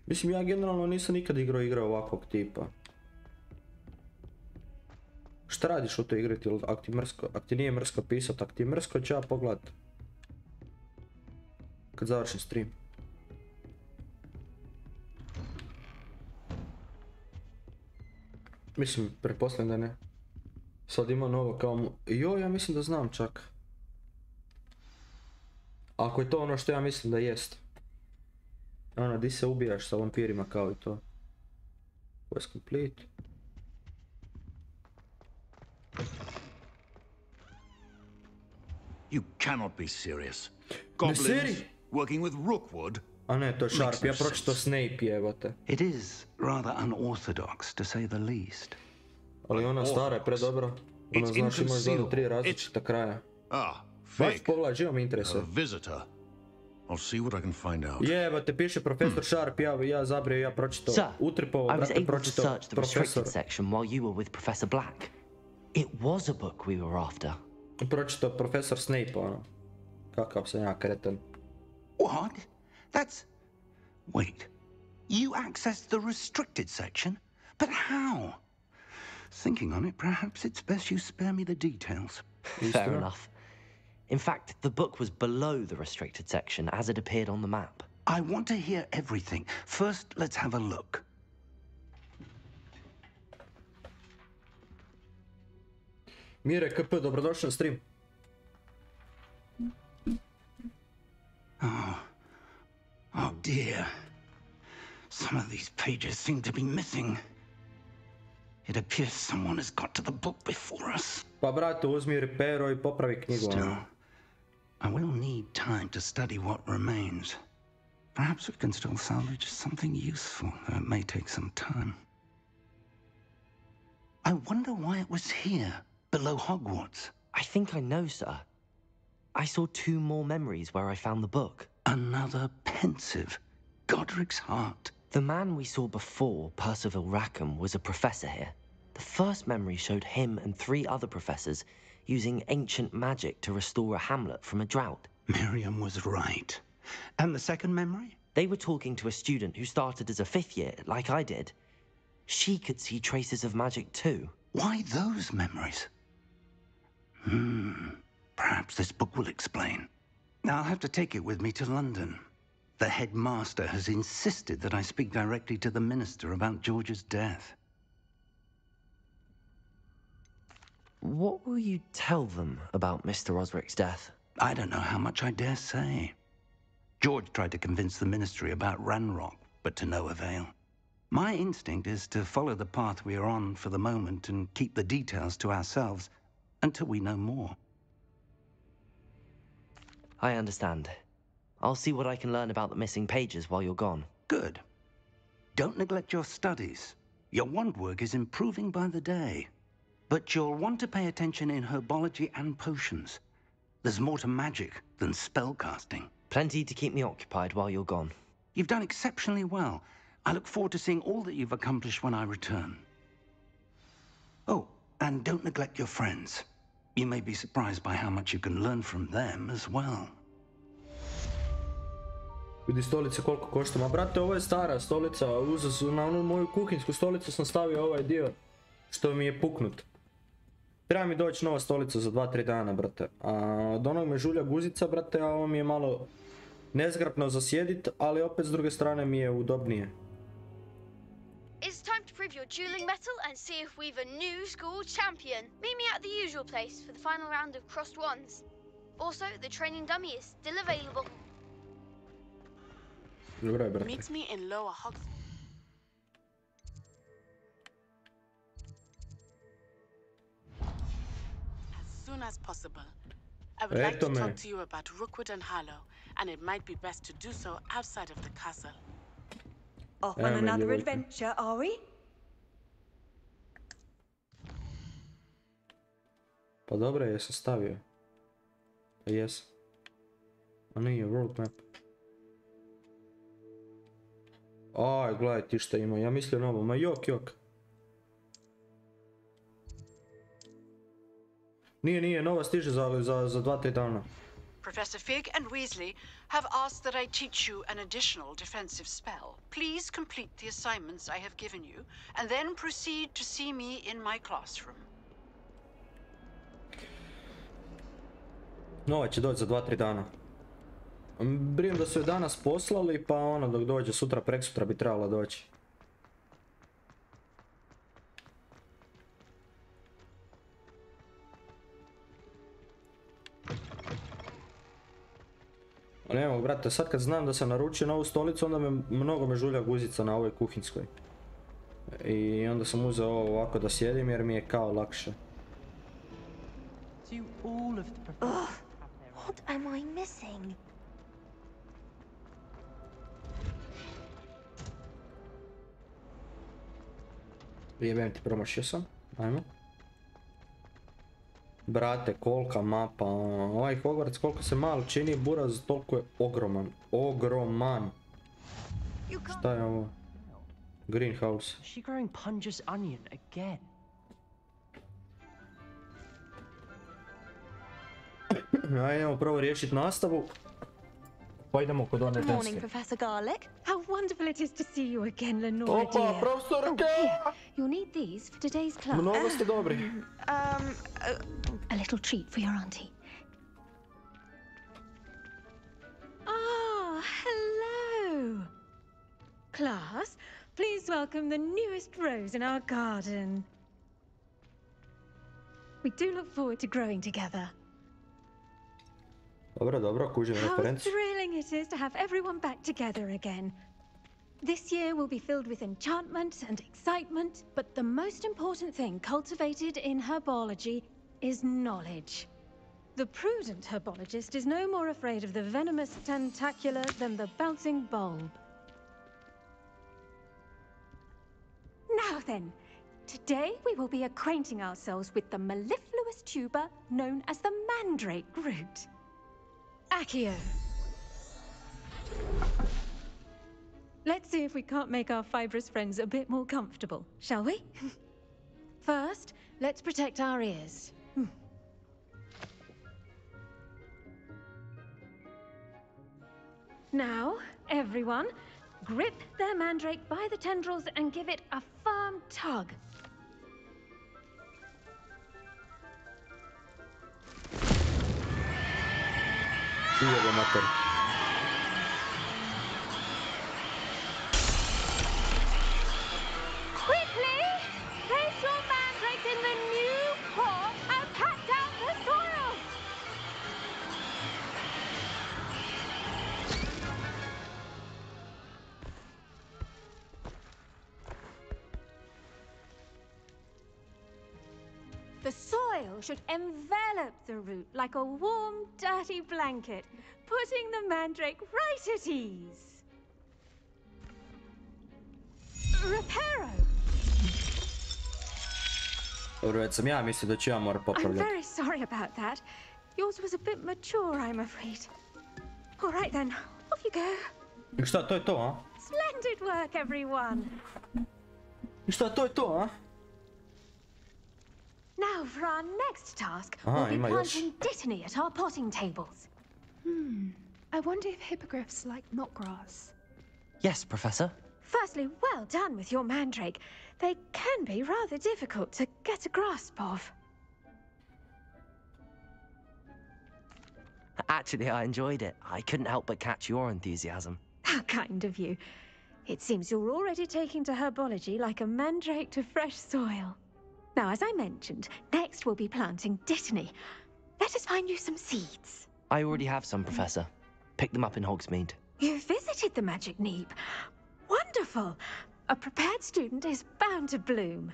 Mislim, ja generalno nisam nikad igrao igre ovakvog tipa. Šta radiš u toj igri, ak ti nije mrsko pisat, ak ti je mrsko ću ja pogledat. Kad završim stream. Mislim, pretpostavljam da ne. Sad ima novo kao ja mislim da znam čak. Ako je to ono što ja mislim da jest. Ono, di se ubijaš sa vampirima kao i to. Quest complete. You cannot be serious. Goblins working with Rookwood? A ne, to je Sharp, ja pročito Snape, jebote. It is rather unorthodox, to say the least. Ali ona stara je predobra. Ona znaš imaš za 3 različita kraja. Baš pogledaj, živo mi interesuje. Visitor. I'll see what I can find out. Jebote, piše profesor Sharp, ja zabrio, ja pročito. Utripovo, brate, pročito profesor. I was able to search the restricted section while you were with Professor Black. It was a book we were after. Pročito profesor Snape, ono. Kakav sam ja kreten. What? That's... Wait. You accessed the restricted section? But how? Thinking on it, perhaps it's best you spare me the details. Fair enough. In fact, the book was below the restricted section as it appeared on the map. I want to hear everything. First, let's have a look. Mire KP, dobrodošli na stream. Oh dear. Some of these pages seem to be missing. It appears someone has got to the book before us. Pa brate, uzmi repero I popravi knjigu. Still, I will need time to study what remains. Perhaps we can still salvage something useful, though it may take some time. I wonder why it was here, below Hogwarts. I think I know, sir. I saw 2 more memories where I found the book. Another pensive. Godric's heart. The man we saw before, Percival Rackham, was a professor here. The first memory showed him and 3 other professors using ancient magic to restore a hamlet from a drought. Miriam was right. And the second memory? They were talking to a student who started as a 5th year, like I did. She could see traces of magic too. Why those memories? Perhaps this book will explain. I'll have to take it with me to London. The headmaster has insisted that I speak directly to the minister about George's death. What will you tell them about Mr. Osric's death? I don't know how much I dare say. George tried to convince the ministry about Ranrock, but to no avail. My instinct is to follow the path we are on for the moment and keep the details to ourselves until we know more. I understand. I'll see what I can learn about the missing pages while you're gone. Good. Don't neglect your studies. Your wand work is improving by the day. But you'll want to pay attention in herbology and potions. There's more to magic than spellcasting. Plenty to keep me occupied while you're gone. You've done exceptionally well. I look forward to seeing all that you've accomplished when I return. Oh, And don't neglect your friends. You may be surprised by how much you can learn from them as well. Vidi stolice koliko košta. Ma brate, ovo je stara stolica. Na onu moju kuhinsku stolicu sam stavio ovaj dio što mi je puknut. Treba mi doći nova stolica za 2-3 dana, brate. A od onog me žulja guzica, brate, a ovo mi je malo nezgrapno za sjedit, ali opet s druge strane mi je udobnije. It's time to prove your dueling mettle and see if we've a new school champion. Meet me at the usual place for the final round of crossed wands. Also, the training dummy is still available. Dobro, brate. Meet me in Lower Hogwarts. As soon as possible. I would like to talk to you about Rookwood and Harlow, and it might be best to do so outside of the castle. Off on another adventure, are we? Pa dobro, jesam stavio. Jesam. A nije, world map. Aj, gledaj ti šta ima, ja mislio novo, ma jok. Nije, nova stiže za 2-3 dana. Professor Fig and Weasley have asked that I teach you an additional defensive spell. Please complete the assignments I have given you, and then proceed to see me in my classroom. Nova će doći za 2-3 dana. Brinem da su je danas poslali, pa ono dok dođe sutra, preksutra bi trebala doći. Ali evo, brate, sad kad znam da sam naručio novu stolicu, onda mnogo me žulja guzica na ovoj kuhinskoj. I onda sam uzeo ovo ovako da sjedim jer mi je kao lakše. What am I missing? Jebem ti, promašio sam. Ajmo. Brate, kolika mapa, ovaj Hogwarts koliko se malo čini, buraz toliko je ogroman. Ogroman. Šta je ovo? Greenhouse. She growing Punja's onion again. Ajmo prvo riješiti nastavu. Pa idemo kod one Good morning, ženske. Professor Garlic. How wonderful it is to see you again, Lenore Opa, dear. profesorke! Here, you'll need these for today's class. Mnogo ste dobri. A little treat for your auntie. Ah, hello. Class, please welcome the newest rose in our garden. We do look forward to growing together. Dobro, kužim How referencu. thrilling it is to have everyone back together again. This year will be filled with enchantment and excitement, but the most important thing cultivated in herbology is knowledge. The prudent herbologist is no more afraid of the venomous tentacula than the bouncing bulb. Now then, today we will be acquainting ourselves with the mellifluous tuber known as the mandrake root. Accio. Let's see if we can't make our fibrous friends a bit more comfortable, shall we? First, let's protect our ears. Now, everyone, grip their mandrake by the tendrils and give it a firm tug. Ujebo mater. Quickly, place your mandrake in the new pot and pat down the soil. The soil should envelop the root like a warm, dirty blanket, putting the mandrake right at ease. Reparo! Dobro, već sam ja mislio da ću ja morat I'm popravljati. very sorry about that. Yours was a bit mature, I'm afraid. All right then, off you go. I šta, to je to, a? Splendid work, everyone. I šta, to je to, a? Now for our next task, Aha, we'll be ima još. planting dittany at our potting tables. I wonder if hippogriffs like knotgrass. Yes, Professor. Firstly, well done with your mandrake. They can be rather difficult to get a grasp of. Actually, I enjoyed it. I couldn't help but catch your enthusiasm. How kind of you. It seems you're already taking to herbology like a mandrake to fresh soil. Now, as I mentioned, next we'll be planting dittany. Let us find you some seeds. I already have some, Professor. Pick them up in Hogsmeade. You visited the Magic Neep. Wonderful. A prepared student is bound to bloom.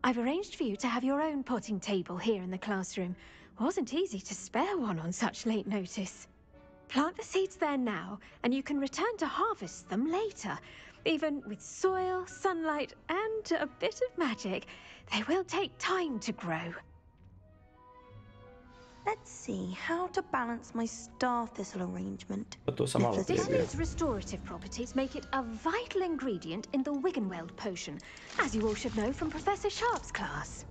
I've arranged for you to have your own potting table here in the classroom. Wasn't easy to spare one on such late notice. Plant the seeds there now, and you can return to harvest them later. Even with soil, sunlight, and a bit of magic, they will take time to grow. Let's see how to balance my star thistle arrangement. Dittany's restorative properties make it a vital ingredient in the Wiggenweld potion, as you all should know from Professor Sharp's class.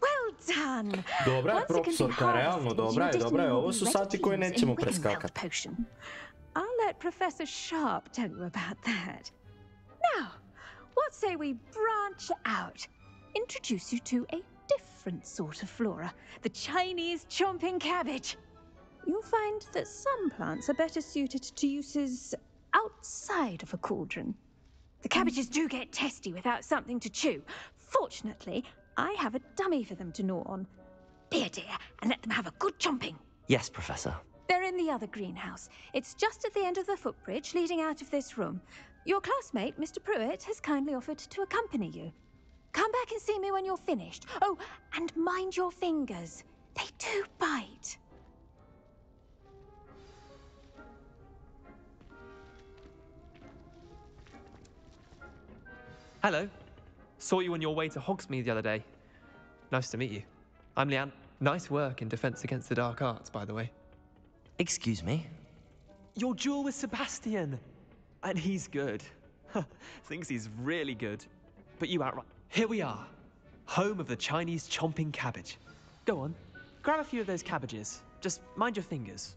Well done! Dobra je, profesorka, realno, dobra je. Ovo su sati koje nećemo preskakati. I'll let Professor Sharp tell you about that. Now, what say we branch out? Introduce you to a different sort of flora, the Chinese chomping cabbage. You'll find that some plants are better suited to uses outside of a cauldron. The cabbages do get testy without something to chew. Fortunately, I have a dummy for them to gnaw on. Be a dear and let them have a good chomping. Yes, Professor. They're in the other greenhouse. It's just at the end of the footbridge leading out of this room. Your classmate, Mr. Pruitt, has kindly offered to accompany you. Come back and see me when you're finished. Oh, and mind your fingers. They do bite. Hello. Saw you on your way to Hogsmeade the other day. Nice to meet you. I'm Leanne. Nice work in Defense Against the Dark Arts, by the way. Excuse me? Your duel with Sebastian. And he's good. Thinks he's really good. But you outright. Here we are. Home of the Chinese chomping cabbage. Go on. Grab a few of those cabbages. Just mind your fingers.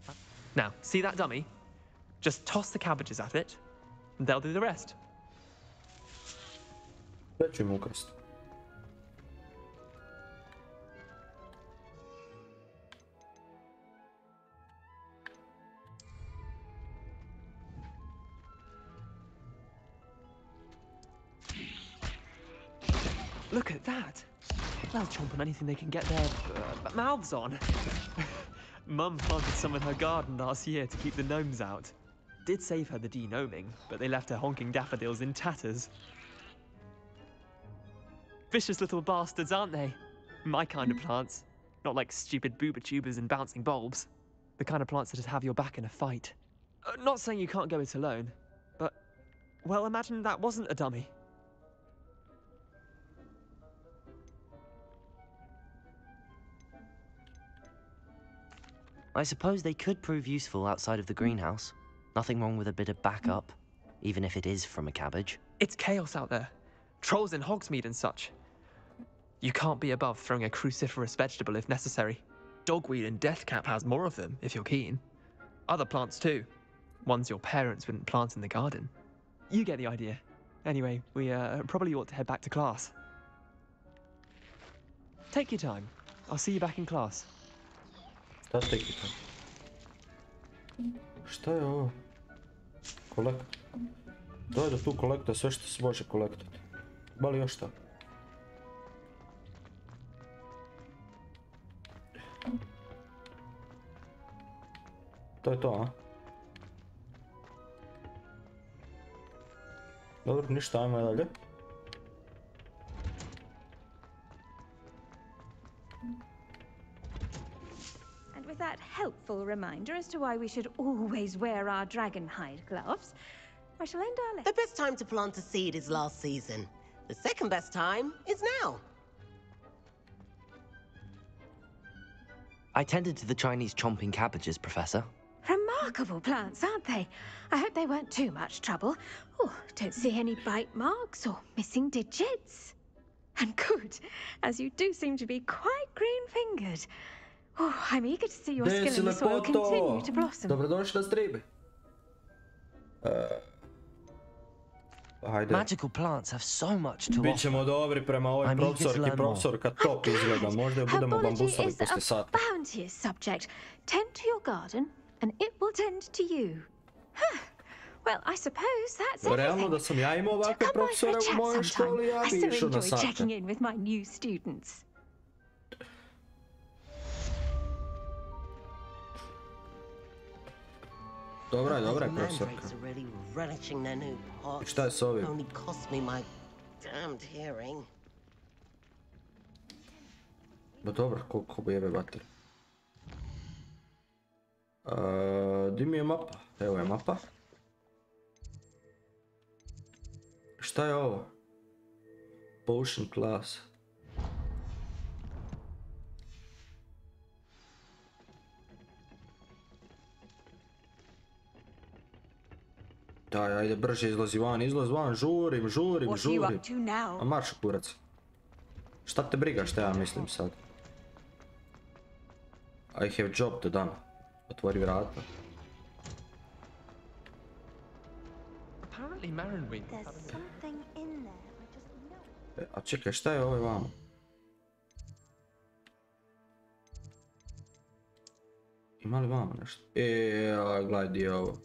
Now, see that dummy? Just toss the cabbages at it, and they'll do the rest. Sve ću im ukrasti. Look at that. They'll chomp on anything they can get their mouths on. Mum planted some in her garden last year to keep the gnomes out. Did save her the de-gnoming, but they left her honking daffodils in tatters. Vicious little bastards, aren't they? My kind of plants. Not like stupid booba-tubers and bouncing bulbs. The kind of plants that'd have your back in a fight. Not saying you can't go it alone, but, well, imagine that wasn't a dummy. I suppose they could prove useful outside of the greenhouse. Nothing wrong with a bit of backup, even if it is from a cabbage. It's chaos out there. Trolls in Hogsmeade and such. You can't be above throwing a cruciferous vegetable if necessary. Dogweed and deathcap has more of them, if you're keen. Other plants too. Ones your parents wouldn't plant in the garden. You get the idea. Anyway, we probably ought to head back to class. Take your time. I'll see you back in class. Šta tekita? Šta je ovo? Kolekt. Daj da tu kolekta sve što se može kolektati. Ba li još šta? To je to, a? Dobro, ništa, ajmo dalje. With that helpful reminder as to why we should always wear our dragon hide gloves, I shall end our lesson. The best time to plant a seed is last season. The second best time is now. I tended to the Chinese chomping cabbages, Professor. remarkable plants, aren't they? I hope they weren't too much trouble. Oh, don't see any bite marks or missing digits. And good, as you do seem to be quite green-fingered. Oh, I'm eager to see your skill in the soil continue to blossom. Dobrodošli na stream. Hajde. Magical plants have so much to Bićemo dobri prema ovoj profesorka top izgleda. Možda je budemo bambusali poslije sata. Bounteous subject. Tend to your garden, and it will tend to you. Huh. Well, I suppose that's everything. Realno da sam ja imao ovakve profesore u mojoj školi, ja bi išao na I so enjoy sate. checking in with my new students. Dobra je, profesorka. I šta je s ovim? Only cost me my damned hearing. No dobro, koliko bi jebe bater. Di mi je mapa? Evo je mapa. Šta je ovo? Potion class. Daj, ajde brže izlazi van, žurim. A marš kurac. Šta te briga šta ja mislim sad? I have job to done. Otvori vrata. A čekaj, šta je ovo vamo? Ima li vamo nešto? Gledaj di je ovo.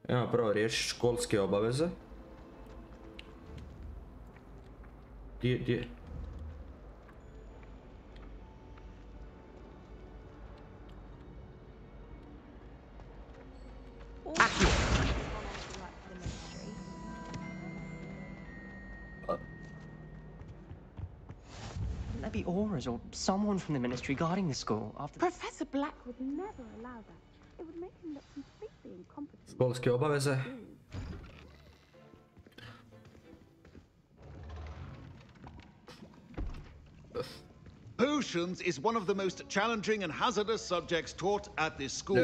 Idemo prvo riješiti školske obaveze. Gdje? Maybe Aura's or someone from the ministry guarding the school after... Professor Black would never allow that. It would make him look completely incompetent. Školske obaveze. Potions is one of the most challenging and hazardous subjects taught at this school.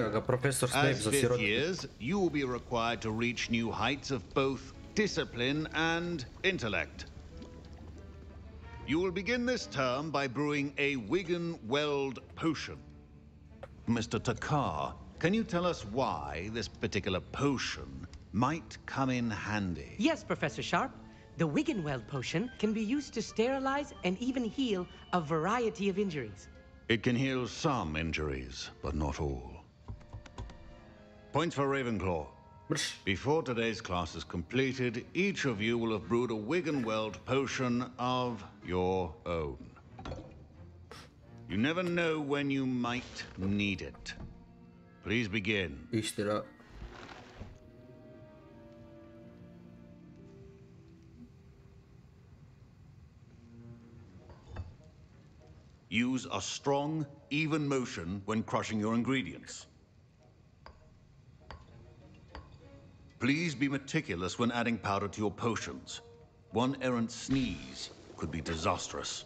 As fifth years, you will be required to reach new heights of both discipline and intellect. You will begin this term by brewing a Wigan-Weld potion. Mr. Takar, can you tell us why this particular potion might come in handy? Yes, Professor Sharp. The Wigan-Weld potion can be used to sterilize and even heal a variety of injuries. It can heal some injuries, but not all. Points for Ravenclaw. Before today's class is completed, each of you will have brewed a Wigan-Weld potion of your own. You never know when you might need it. Please begin. Istina. Use a strong, even motion when crushing your ingredients. Please be meticulous when adding powder to your potions. One errant sneeze could be disastrous.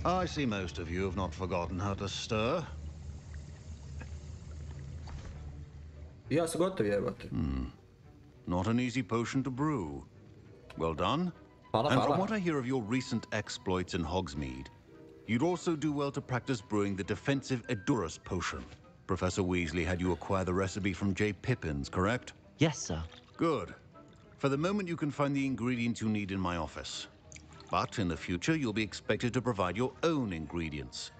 I see most of you have not forgotten how to stir. Ja sam gotov jebate. Not an easy potion to brew. Well done. And from what I hear of your recent exploits in Hogsmeade, you'd also do well to practice brewing the defensive Edurus potion. Professor Weasley had you acquire the recipe from J. Pippins, correct? Yes, sir. Good. For the moment, you can find the ingredients you need in my office. But in the future, you'll be expected to provide your own ingredients.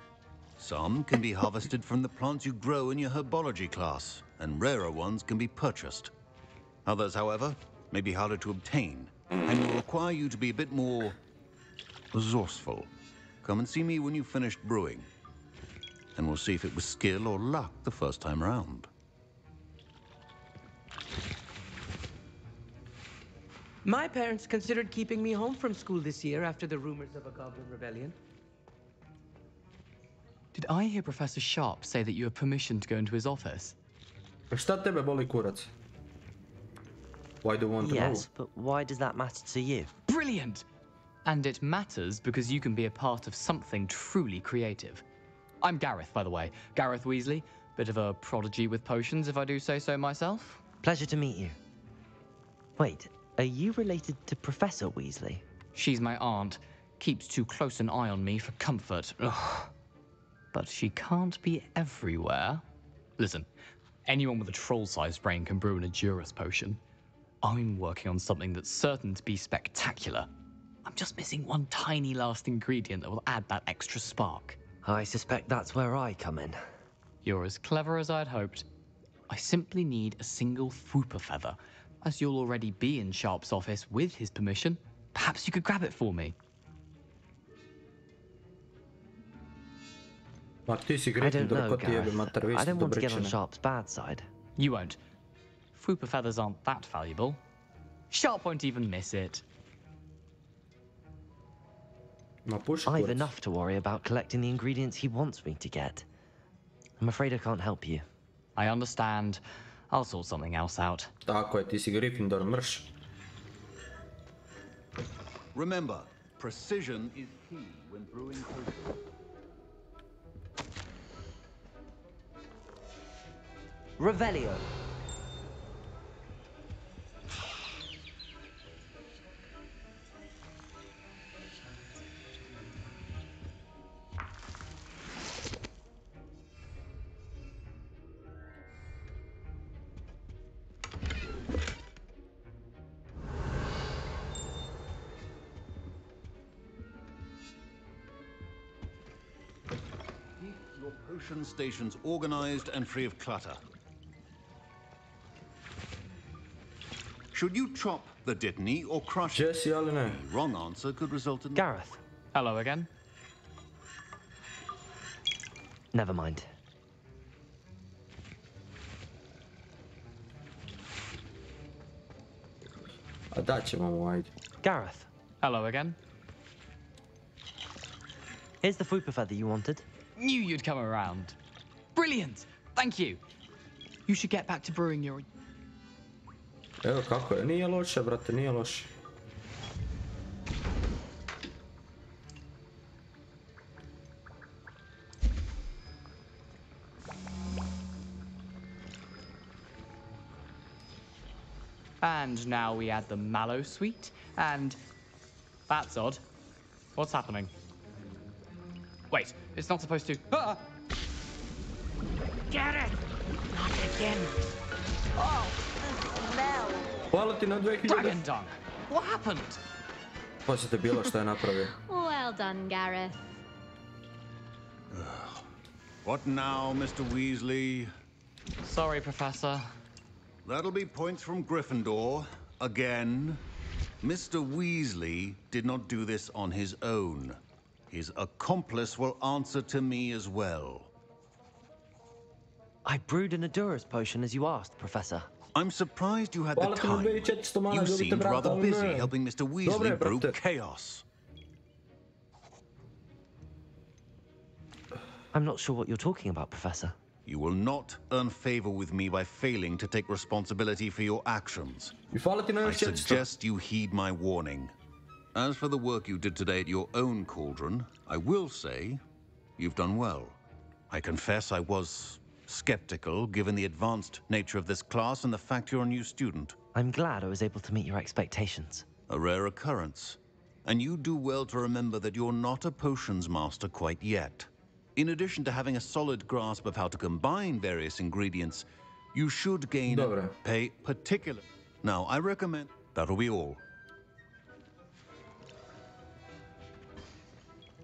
Some can be harvested from the plants you grow in your herbology class, and rarer ones can be purchased. Others, however, may be harder to obtain, and will require you to be a bit more resourceful. Come and see me when you've finished brewing. and we'll see if it was skill or luck the first time round. My parents considered keeping me home from school this year after the rumors of a goblin rebellion. Did I hear Professor Sharp say that you have permission to go into his office? Šta tebe boli kurac? Why do you want to know? Yes, but why does that matter to you? Brilliant! And it matters because you can be a part of something truly creative. I'm Gareth, by the way. Gareth Weasley. Bit of a prodigy with potions, if I do say so myself. Pleasure to meet you. Wait, are you related to Professor Weasley? She's my aunt. Keeps too close an eye on me for comfort. Ugh. But she can't be everywhere. Listen, anyone with a troll-sized brain can brew an Edurus potion. I'm working on something that's certain to be spectacular. I'm just missing one tiny last ingredient that will add that extra spark. I suspect that's where I come in. You're as clever as I'd hoped. I simply need a single Fwooper feather. As you'll already be in Sharp's office with his permission, perhaps you could grab it for me. I don't know, Gareth. I don't want to get on Sharp's bad side. You won't. Fwooper feathers aren't that valuable. Sharp won't even miss it. I've enough to worry about collecting the ingredients he wants me to get. I'm afraid I can't help you. I understand. I'll sort something else out. Tako je, ti si Gryffindor, mrš. Remember, precision is key when brewing potions. Revelio. Keep your potion stations organized and free of clutter. Should you chop the Dittany or crush it? The wrong answer could result in... Gareth. Hello again. Never mind. A dat ćemo mu, ajde. Gareth. Hello again. Here's the Fwooper feather you wanted. Knew you'd come around. Brilliant! Thank you. You should get back to brewing your... Evo kako je, nije loše, brate, nije loše. And now we add the mallow sweet, and... That's odd. What's happening? Wait, it's not supposed to... Ah! Get it! Not again. Oh, the smell. Hvala ti na 2000. Dragon dung! What happened? Pazite bilo što je napravio. Well done, Gareth. What now, Mr. Weasley? Sorry, Professor. That'll be points from Gryffindor. Again. Mr. Weasley did not do this on his own. His accomplice will answer to me as well. I brewed an Edurus potion as you asked, Professor. I'm surprised you had the time. You seemed rather busy helping Mr. Weasley brew chaos. I'm not sure what you're talking about, Professor. You will not earn favor with me by failing to take responsibility for your actions. I suggest you heed my warning. As for the work you did today at your own cauldron, I will say you've done well. I confess I was skeptical, given the advanced nature of this class and the fact you're a new student. I'm glad I was able to meet your expectations. A rare occurrence. And you do well to remember that you're not a potions master quite yet. In addition to having a solid grasp of how to combine various ingredients, you should gain pay particular. Now, I recommend that'll be all.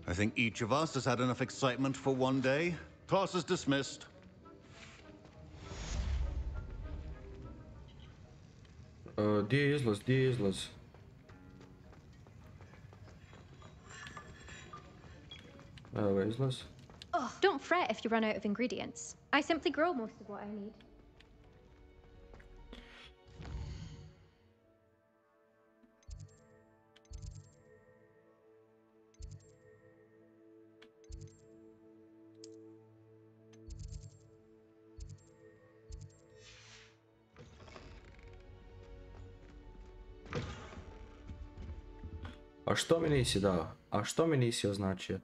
I think each of us has had enough excitement for one day. Class is dismissed. Gdje je izlaz, gdje je izlaz? Evo ga izlaz. Don't fret if you run out of ingredients. I simply grow most of what I need. A što mi nisi dao? A što mi nisi označio?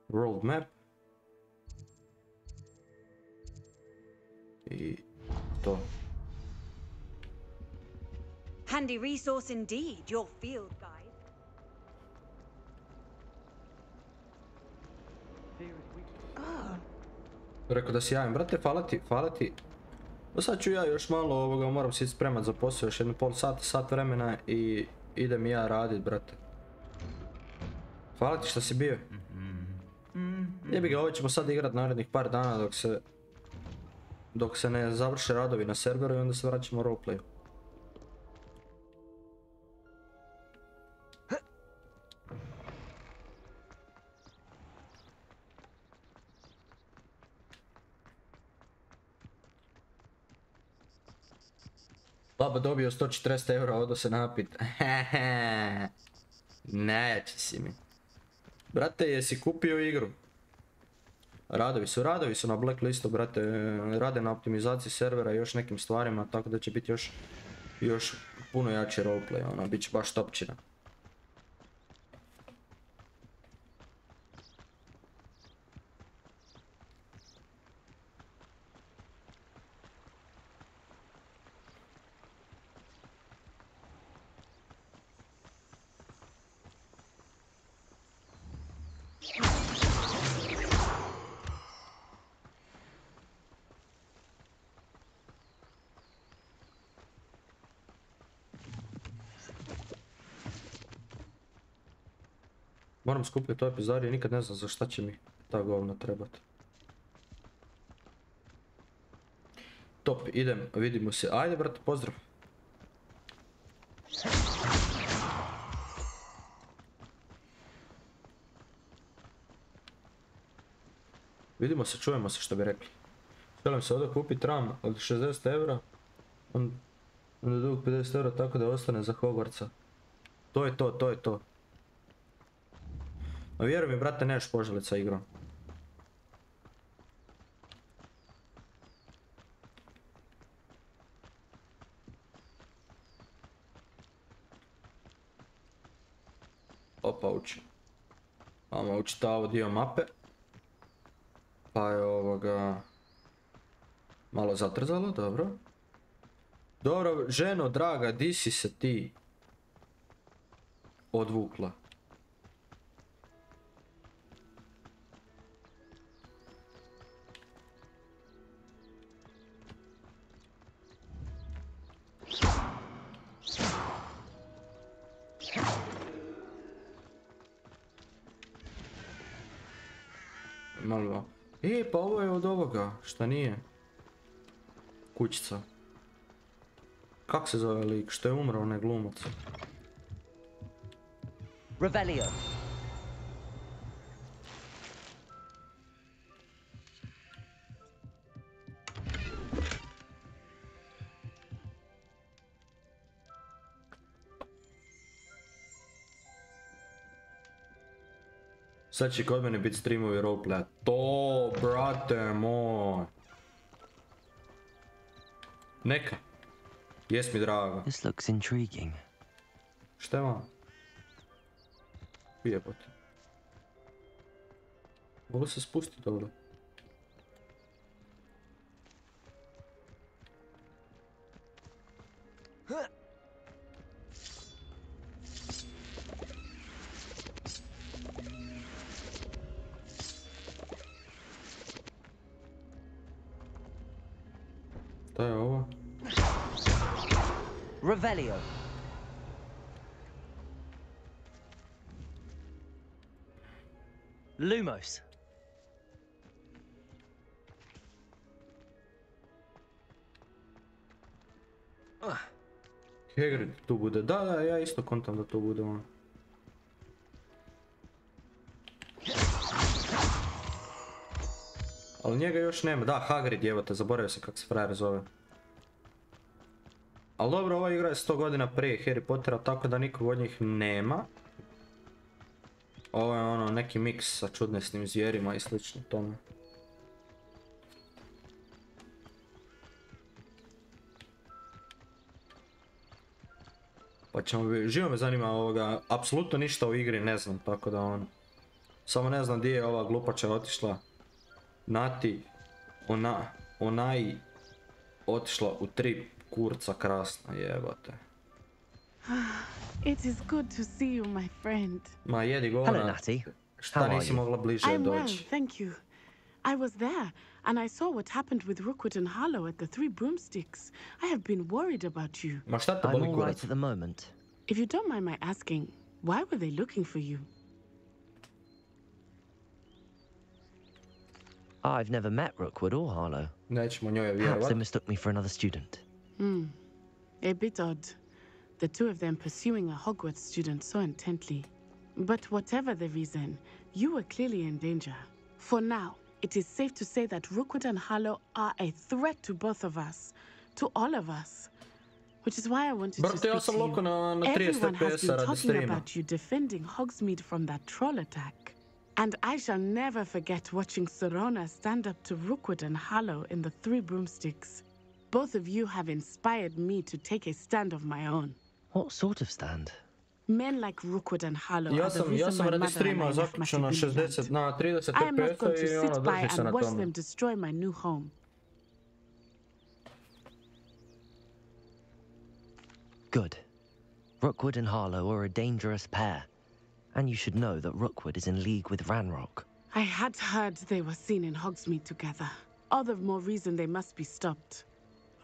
World map. I to. Handy resource indeed, your field guide. Rekao da si javim, brate, hvala ti. No sad ću ja još malo moram si spremat za posao, još jedno pol sat vremena i idem ja radit, brate. Hvala ti što si bio. Jebi ga, ovo ćemo sad igrat narednih par dana dok se ne završe radovi na serveru i onda se vraćamo roleplayu. Baba dobio 140 eura, odo se napit. Najjači si mi. Brate, jesi kupio igru? Radovi su na blacklistu, brate. Rade na optimizaciji servera i još nekim stvarima, tako da će biti još puno jači roleplay, bit će baš topčina. Moram skupiti to epizodiju i nikad ne znam za šta će mi ta govna trebati. Top, idem, vidimo se. Ajde, brate, pozdrav. Vidimo se, čujemo se, što bi rekli. Želim se ovdje kupiti RAM od 60 eura. Onda dug 50 eura, tako da ostane za Hogwartsa. To je to. No vjeruj mi, brate, neš poželit sa igrom. Opa, uči. Vamo učitao dio mape. Pa je malo zatrzalo, dobro. Dobro, ženo draga, di si se ti odvukla? Malo. Pa ovo je od ovoga, šta nije? Kućica. Kak se zove lik, što je umro onaj glumac? Revelio. Sad će kod mene biti streamovi roleplaya. To, brate moj. Neka. Jes mi drago. This looks intriguing. Šta je vam? Jebote. Mogu se spustiti ovdje. Šta je ovo? Revelio. Lumos. Hagrid tu bude. Da, ja isto kontam da tu bude on. Ali njega još nema. Da, Hagrid, evo te, zaboravio sam kako se frajer zove. Ali dobro, ova igra je 100 godina prije Harry Pottera, tako da nikog od njih nema. Ovo je ono neki miks sa čudnesnim zvijerima i slično tome. Pa ćemo vidjeti, živo me zanima ovoga, apsolutno ništa o igri ne znam, tako da on... Samo ne znam gdje je ova glupača otišla. Nati, onaj otišla u 3 kurca krasna, jebote. It is good to see you, my friend. Ma jedi Hello, govna, Natty. šta nisi mogla bliže I'm well, doći? thank you. I was there, and I saw what happened with Rookwood and Harlow at the Three Broomsticks. I have been worried about you. Ma šta te I'm boli all kurac? right at the moment. If you don't mind my asking, why were they looking for you? I've never met Rookwood or Harlow. Nećemo njoj Perhaps vjerovat. they mistook me for another student. A bit odd. The two of them pursuing a Hogwarts student so intently. But whatever the reason, you were clearly in danger. For now, it is safe to say that Rookwood and Harlow are a threat to both of us. To all of us. Which is why I wanted to Brate, ja speak sam to loko you. na 30 Everyone has FPS been radi talking streama. about you defending Hogsmeade from that troll attack. And I shall never forget watching Serona stand up to Rookwood and Harlow in the Three Broomsticks. Both of you have inspired me to take a stand of my own. What sort of stand? Men like Rookwood and Harlow Ja are the sam reason my radi mother and streama I left zaključen na Machiavelli 60, na 30 I am not going to FPS-a i ono, sit by drži se na and watch tome. them destroy my new home. Good. Rookwood and Harlow are a dangerous pair. And you should know that Rookwood is in league with Ranrock. I had heard they were seen in Hogsmeade together. All the more reason they must be stopped.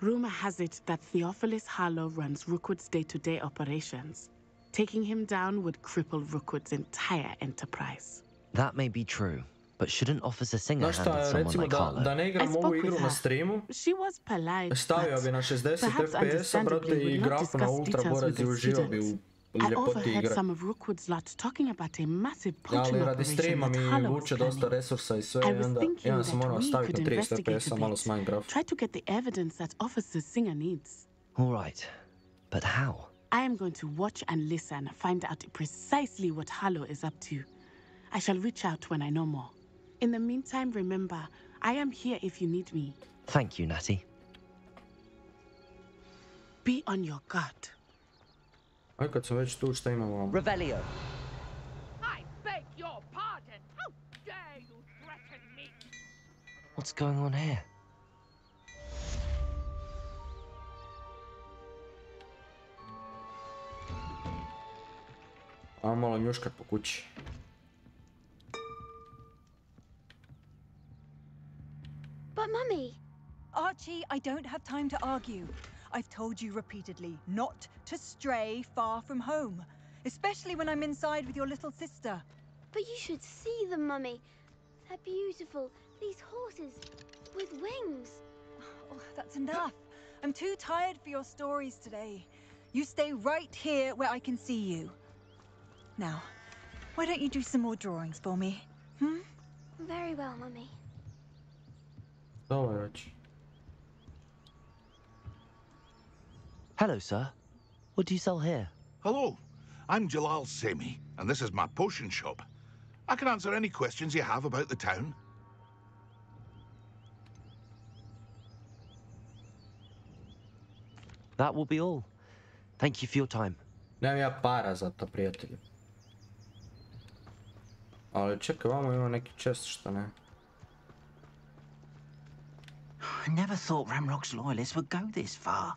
Rumor has it that Theophilus Harlow runs Rookwood's day-to-day operations. Taking him down would cripple Rookwood's entire enterprise. That may be true, but shouldn't Officer Singer Znaš handle šta, someone recimo like Harlow? da ne igram ovu igru na streamu, She was polite, stavio bi na 60 perhaps FPS-a, brate, understandably i would not grafu na discuss ultra details borac with i the uživao bi u students. I ljepoti overheard igre. some of Rookwood's lot talking about a massive Ali poaching radi operation streama that mi Harlow was vuče dosta planning. resursa i sve, I i was onda thinking ja sam that morao we staviti could na 30 investigate FPS-a, a malo bit. smanjim graf. Try to get the evidence that Officer Singer needs. All right, but how? I am going to watch and listen, find out precisely what Harlow is up to. I shall reach out when I know more. In the meantime, remember, I am here if you need me. Thank you, Natty. Be on your guard. Aj kad sam već tu, šta imamo vam? Revelio. I beg your pardon. How dare you threaten me? What's going on here? A malo njuškat po kući. But Mummy! Archie, I don't have time to argue. I've told you repeatedly not to stray far from home, especially when I'm inside with your little sister. But you should see them, Mummy. They're beautiful. These horses with wings. Oh, that's enough. I'm too tired for your stories today. You stay right here where I can see you. Now, why don't you do some more drawings for me? Hmm? Very well, Mummy. Ovo je već. Hello, sir. What do you sell here? Hello, I'm Jalal Semi, and this is my potion shop. I can answer any questions you have about the town. That will be all. Thank you for your time. Nemam ja para za to, prijatelju. Ali čekaj, vamo ima neki chest, šta ne? I never thought Ramrock's loyalists would go this far.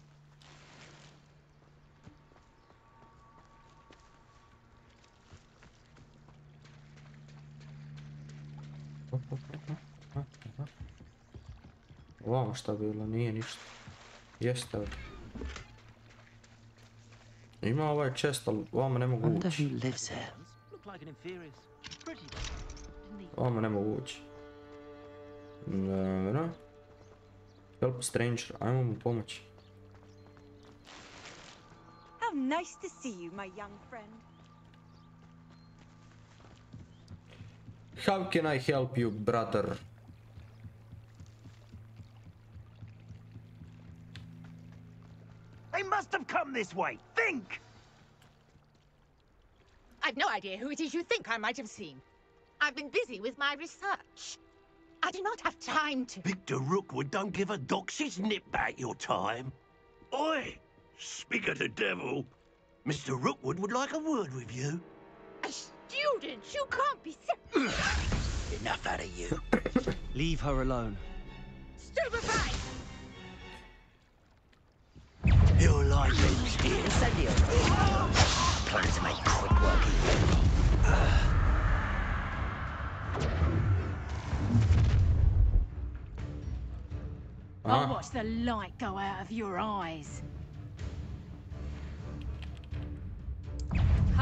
Vamo šta bilo, nije ništa. Jeste ovdje. Ima ovaj chest, ali vamo ne mogu ući. Vamo ne mogu ući. Dobro. Help stranger, ajmo mu pomoći. How nice to see you, my young friend. How can I help you, brother? come this way. Think! I've no idea who it is you think I might have seen. I've been busy with my research. I do not have time to... Victor Rookwood don't give a dock. She's nipped back your time. Oi! Speak of the devil. Mr. Rookwood would like a word with you. A student? You can't be... Enough out of you. Leave her alone. Stupefy! You're like it. Incendio. Plan to make quick work of you. I'll watch the light go out of your eyes.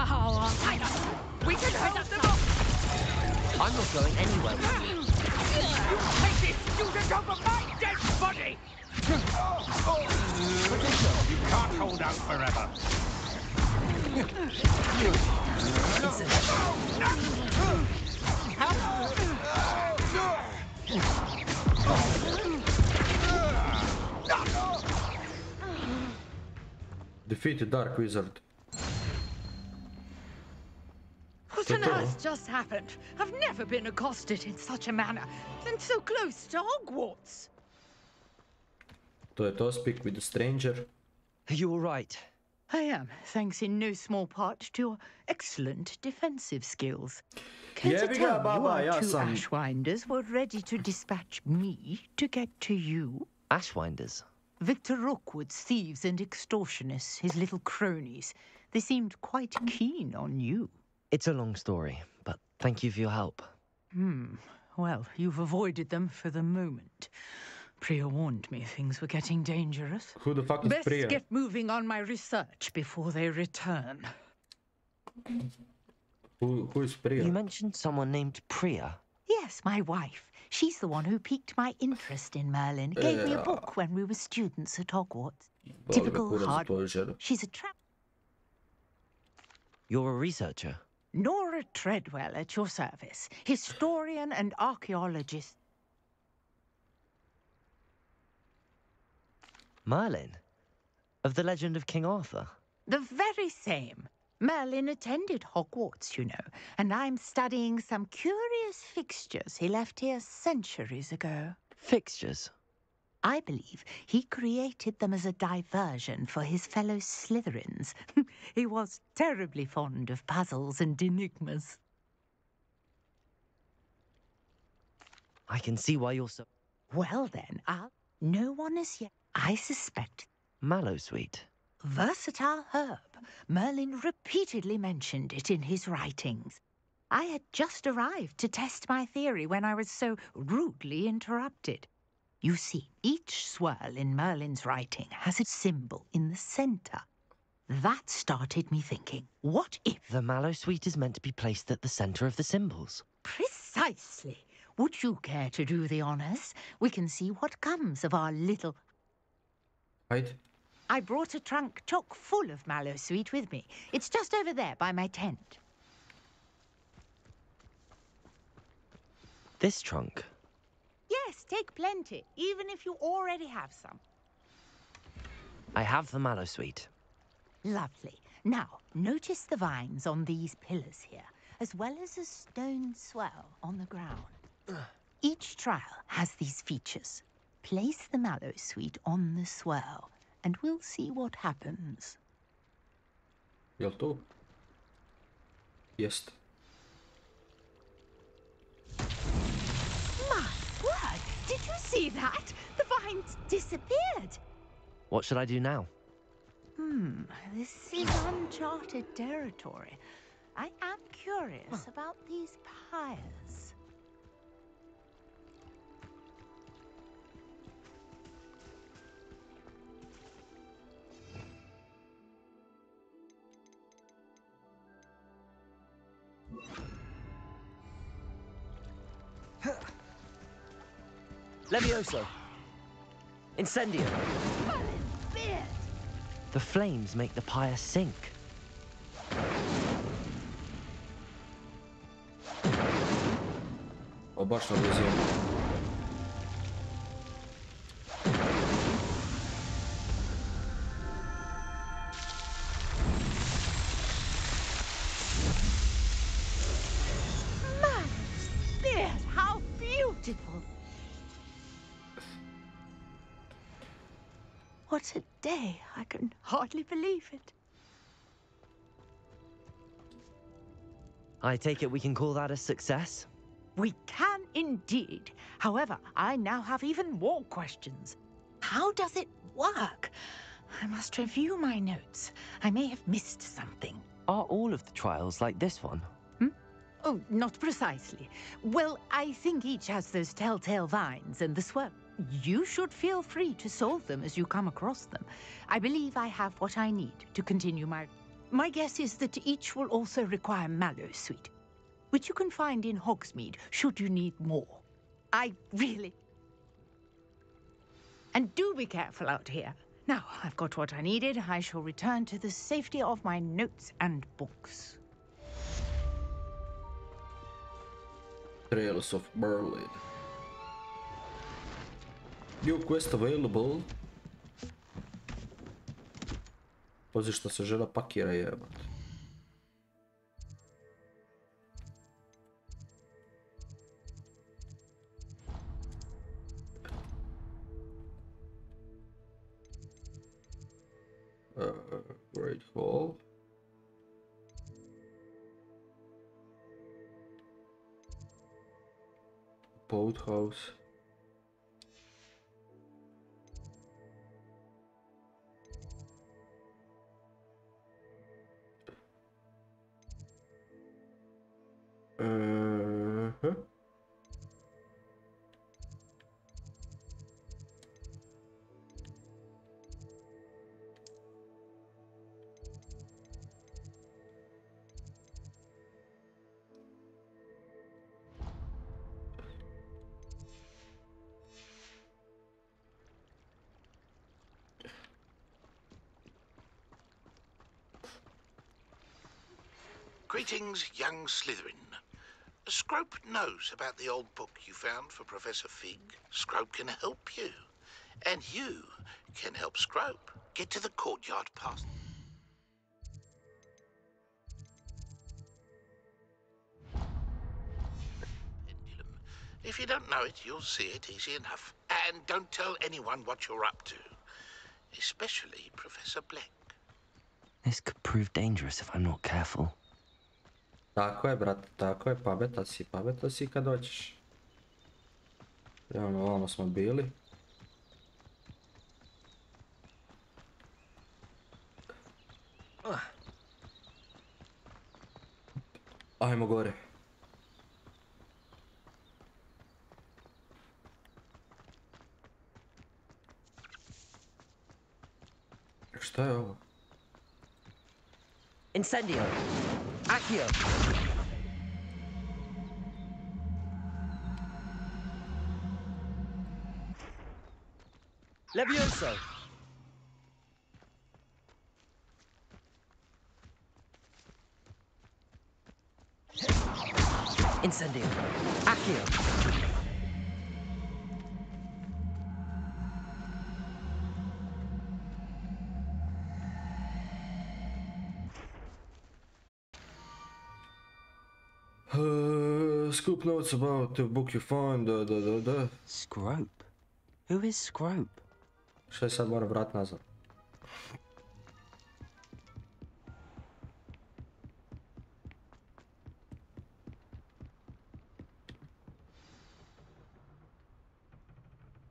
Oh, I know. We can head up the box! I'm not going anywhere with you. You take this student over my dead body! You can't hold out forever. Defeat the Dark Wizard. What on earth just happened? I've never been accosted in such a manner, and so close to Hogwarts. To je to, speak with the stranger. Are you all right? I am, thanks in no small part to your excellent defensive skills. Care to tell me why two Ashwinders were ready to dispatch me to get to you? Ashwinders? Victor Rookwood's thieves and extortionists, his little cronies. They seemed quite keen on you. It's a long story, but thank you for your help. Well, you've avoided them for the moment. Priya warned me things were getting dangerous. Who the fuck is Best Priya? get moving on my research before they return. Who is Priya? You mentioned someone named Priya. Yes, my wife. She's the one who piqued my interest in Merlin. Gave me a book when we were students at Hogwarts. Typical hard... She's a You're a researcher? Nora Treadwell at your service. Historian and archaeologist. Merlin? Of the legend of King Arthur? The very same. Merlin attended Hogwarts, you know, and I'm studying some curious fixtures he left here centuries ago. Fixtures? I believe he created them as a diversion for his fellow Slytherins. He was terribly fond of puzzles and enigmas. I can see why you're so... Well then, no one as yet. I suspect... Mallowsweet. Versatile herb. Merlin repeatedly mentioned it in his writings. I had just arrived to test my theory when I was so rudely interrupted. You see, each swirl in Merlin's writing has a symbol in the center. That started me thinking, what if... The Mallowsweet is meant to be placed at the center of the symbols. Precisely. Would you care to do the honors? We can see what comes of our little... Right. I brought a trunk chock full of Mallowsweet with me. It's just over there by my tent. This trunk? Yes, take plenty, even if you already have some. I have the Mallowsweet. Lovely. Now, notice the vines on these pillars here, as well as a stone swell on the ground. Each trial has these features. Place the Mallowsweet on the swell, and we'll see what happens. Jel tu? Jest. My word! Did you see that? The vines disappeared. What should I do now? This is uncharted territory. I am curious about these pyres. Levioso! Incendio! The flames make the pyre sink. O, baš na blizinu. What a day. I can hardly believe it. I take it we can call that a success? We can indeed. However, I now have even more questions. How does it work? I must review my notes. I may have missed something. Are all of the trials like this one? Oh, not precisely. Well, I think each has those telltale vines and the swirl. You should feel free to solve them as you come across them. I believe I have what I need to continue my... My guess is that each will also require mallow sweet, which you can find in Hogsmeade should you need more. I really... And do be careful out here. Now, I've got what I needed. I shall return to the safety of my notes and books. Trails of Berlin. New quest available. Pazi što se žena pakira jebat. Great Hall. Boathouse. Greetings, young Slytherin. Scrope knows about the old book you found for Professor Fig. Scrope can help you. And you can help Scrope get to the courtyard past... Pendulum. If you don't know it, you'll see it easy enough. And don't tell anyone what you're up to. Especially Professor Black. This could prove dangerous if I'm not careful. Tako je, brate, tako je, pametan si kad dođeš. Javno, ovamo smo bili. Ajmo gore. Šta je ovo? Incendio! Accio! Levioso! Incendio! Accio! Scoop notes about the book you found, Scrope? Who is Scrope? Šta je sad, moram vrat nazad.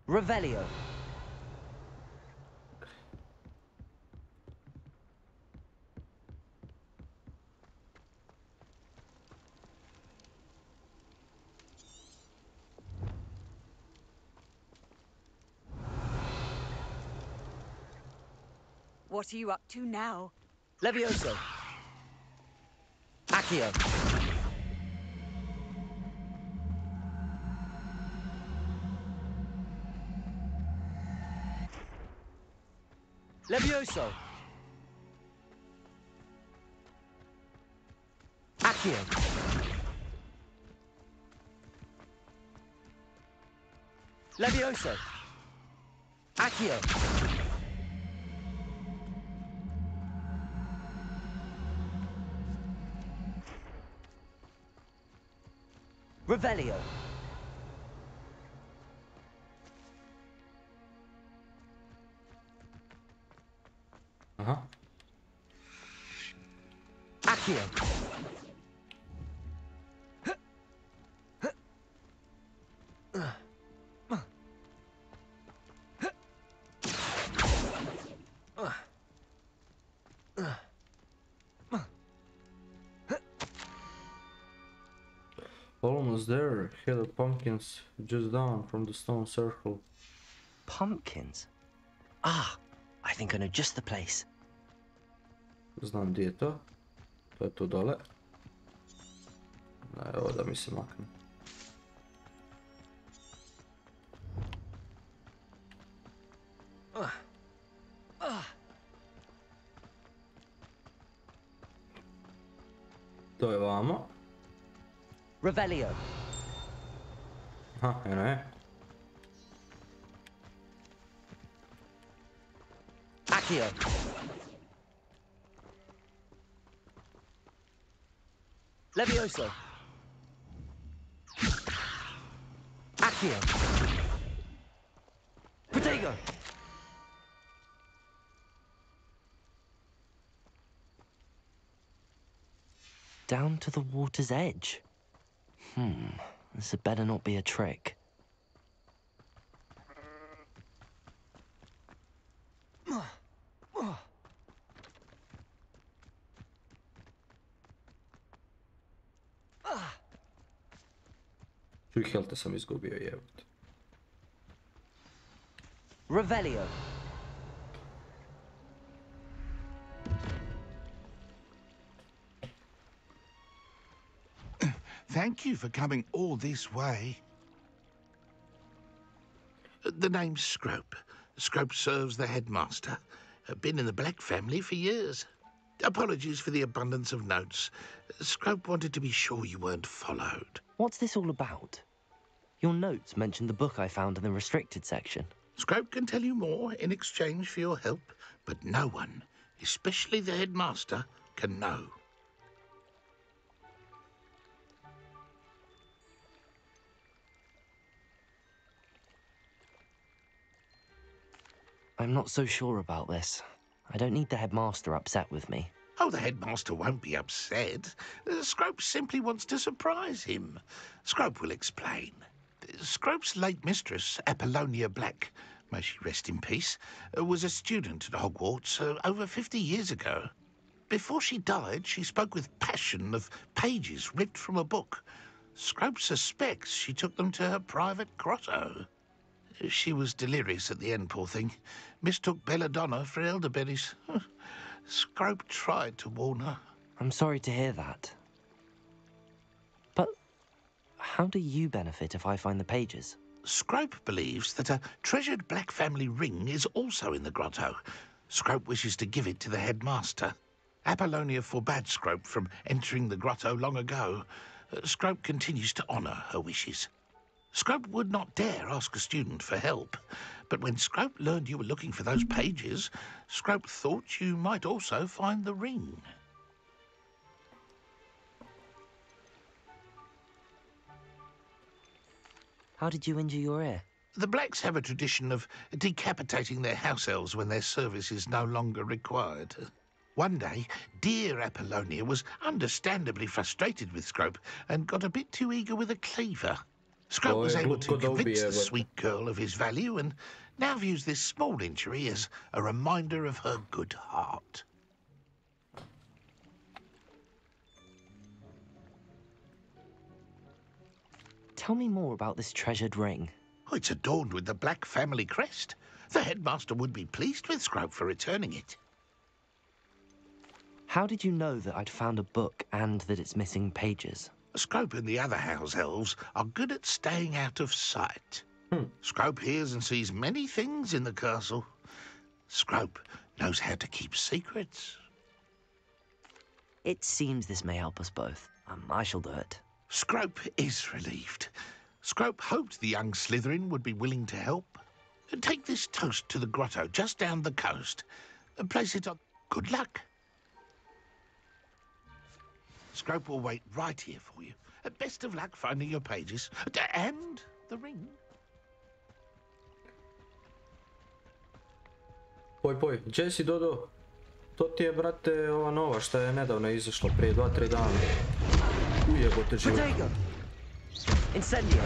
Revelio. What are you up to now? Levioso. Accio. Levioso. Accio. Levioso. Accio. Revelio. Accio. Almost there. Hear the pumpkins just down from the stone circle. Pumpkins? Ah, I think I know just the place. Znam gdje je to. To je tu dole. Evo da mi se makne. To je vamo. Revelio. Aha, eno je. Accio. Levioso. Accio. Protego. Down to the water's edge. This had better not be a trick. Čuj, helte sam izgubio, jebate. Revelio. Thank you for coming all this way. The name's Scrope. Scrope serves the headmaster. Been in the Black family for years. Apologies for the abundance of notes. Scrope wanted to be sure you weren't followed. What's this all about? Your notes mentioned the book I found in the restricted section. Scrope can tell you more in exchange for your help, but no one, especially the headmaster, can know. I'm not so sure about this. I don't need the headmaster upset with me. Oh, the headmaster won't be upset. Scrope simply wants to surprise him. Scrope will explain. Scrope's late mistress, Apollonia Black, may she rest in peace, was a student at Hogwarts over 50 years ago. Before she died, she spoke with passion of pages ripped from a book. Scrope suspects she took them to her private grotto. She was delirious at the end, poor thing. Mistook belladonna for elderberries. Scrope tried to warn her. I'm sorry to hear that. But how do you benefit if I find the pages? Scrope believes that a treasured Black family ring is also in the grotto. Scrope wishes to give it to the headmaster. Apollonia forbade Scrope from entering the grotto long ago. Scrope continues to honour her wishes. Scrope would not dare ask a student for help, but when Scrope learned you were looking for those pages, Scrope thought you might also find the ring. How did you injure your ear? The Blacks have a tradition of decapitating their house elves when their service is no longer required. One day, dear Apollonia was understandably frustrated with Scrope and got a bit too eager with a cleaver. Scrope was able to convince the sweet girl of his value and now views this small injury as a reminder of her good heart. Tell me more about this treasured ring. Oh, it's adorned with the Black family crest. The headmaster would be pleased with Scrope for returning it. How did you know that I'd found a book and that it's missing pages? Scrope and the other house elves are good at staying out of sight. Scrope hears and sees many things in the castle. Scrope knows how to keep secrets. It seems this may help us both. I shall do it. Scrope is relieved. Scrope hoped the young Slytherin would be willing to help. Take this toast to the grotto just down the coast and place it on. Good luck. Scrope will wait right here for you. Best of luck finding your pages and the ring. Poj, Jesse, Dodo. To ti je, brate, ova nova što je nedavno izašla prije 2-3 dana. Ujebote život. Incendio.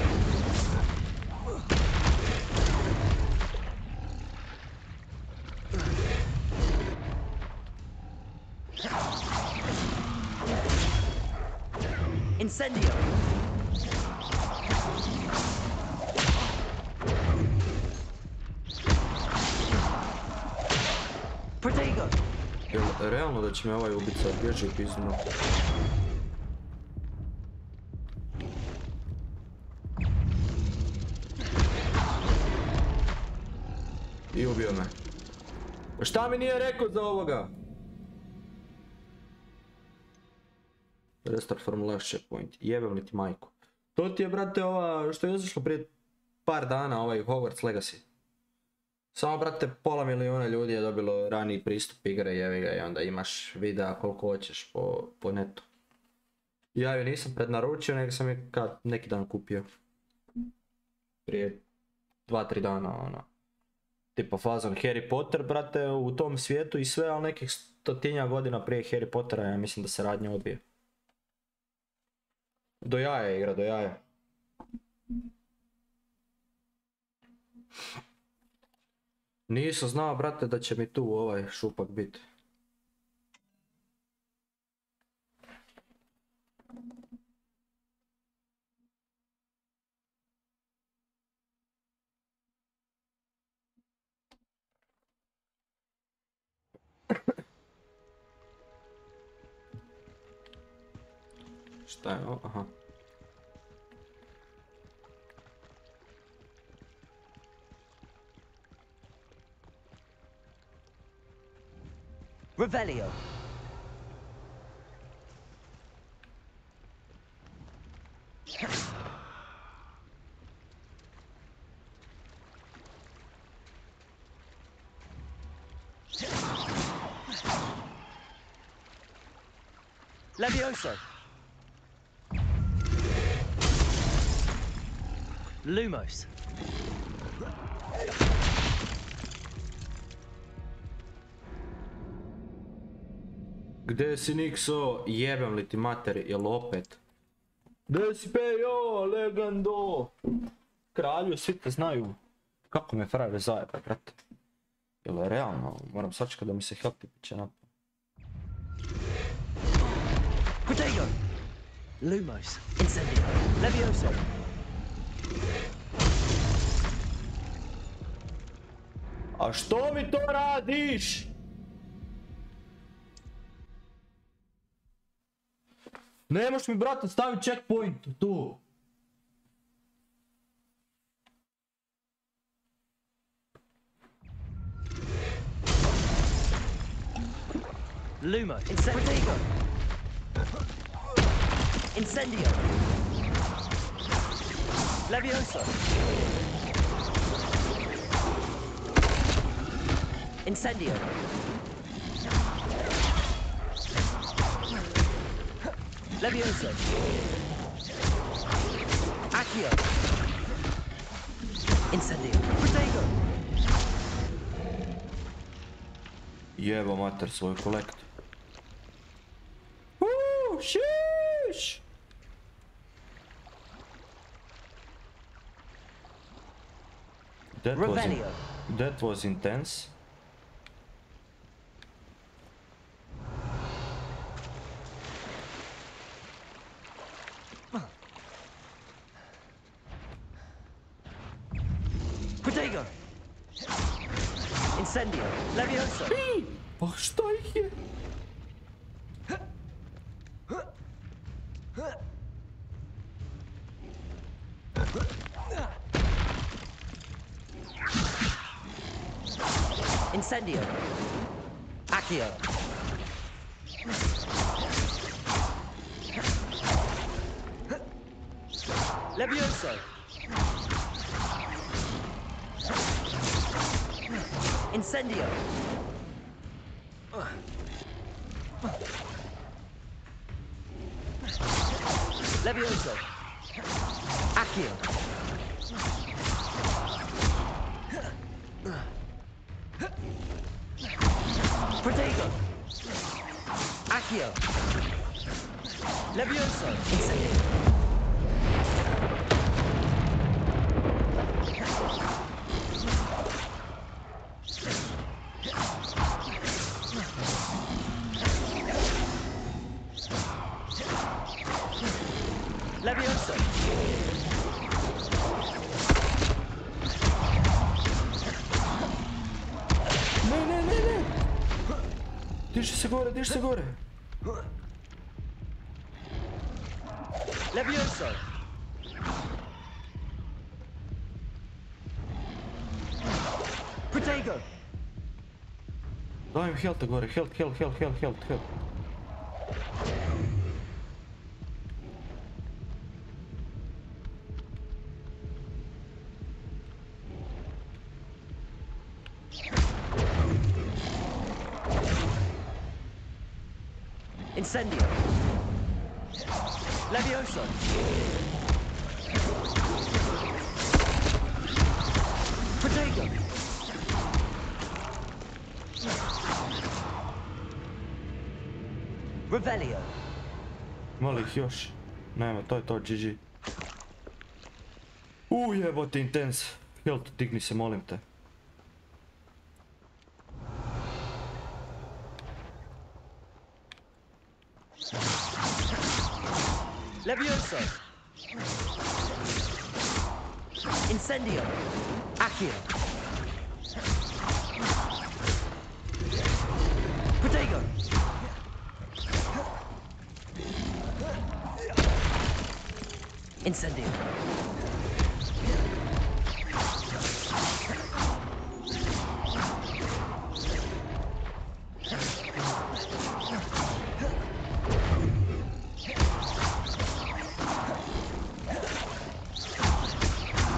Incendio. Protego. Jel realno da će me ovaj ubica bježi pizno? I ubio me. Šta mi nije rekao za ovoga? Restart from last checkpoint. Jebem li ti majku. To ti je, brate, ova što je izašlo prije par dana, ovaj Hogwarts Legacy. Samo, brate, 500 milijuna ljudi je dobilo raniji pristup igre, jevi ga, i onda imaš videa koliko hoćeš po netu. Ja ju nisam prednaručio, nego sam je neki dan kupio. Prije 2-3 dana, ono. Tipa fazon Harry Potter, brate, u tom svijetu i sve, ali nekih 100 godina prije Harry Pottera, ja mislim da se radnja odvija. Do jaja igra, do jaja. Nisam znao, brate, da će mi tu ovaj šupak biti. Šta je ovo? Aha. Revelio. Levioso. Lumos. Gdje si Nixo? Jebem li ti materi, jel opet? Gdje si Pejo, legendo? Kralju, svi te znaju. Kako me frajer zajeba, brate? Jel je realno? Moram sačekati da mi se healthy piće napad. Protego. Lumos. Incendio. Levioso. A što mi to radiš? Ne možeš mi, brate, staviti checkpoint tu. Lumo. Incendio. Incendio. Levioso. Incendio. Levioso. Accio. Incendio. Protego. Jebo mater svoj kolekt. Šiš! That was intense. Protego. Incendio. Levioso. Pa šta ih je? Incendio. Accio. Levioso. Incendio. Levioso. Accio. Protego. Accio. Levioso. Incendio. Levioso. Ne. Diži se gore. Levioso. Protego. Daj im health gore, health. Incendio. Levioso. Protego. Revelio. Mali ih još. Nema, to je to, GG. Jebote, intens. Health, digni se, molim te. Levioso. Incendio. Accio. Protego. Incendio.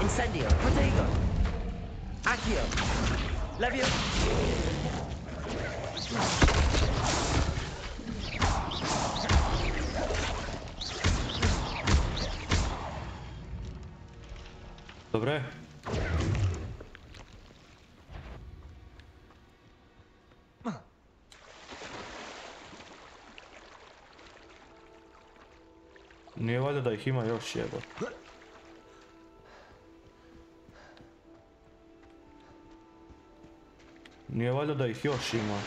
Incendio. Protego. Accio. Levio. Dobre. Nije valjda da ih ima još, jebo. Nije valjda da ih još ima.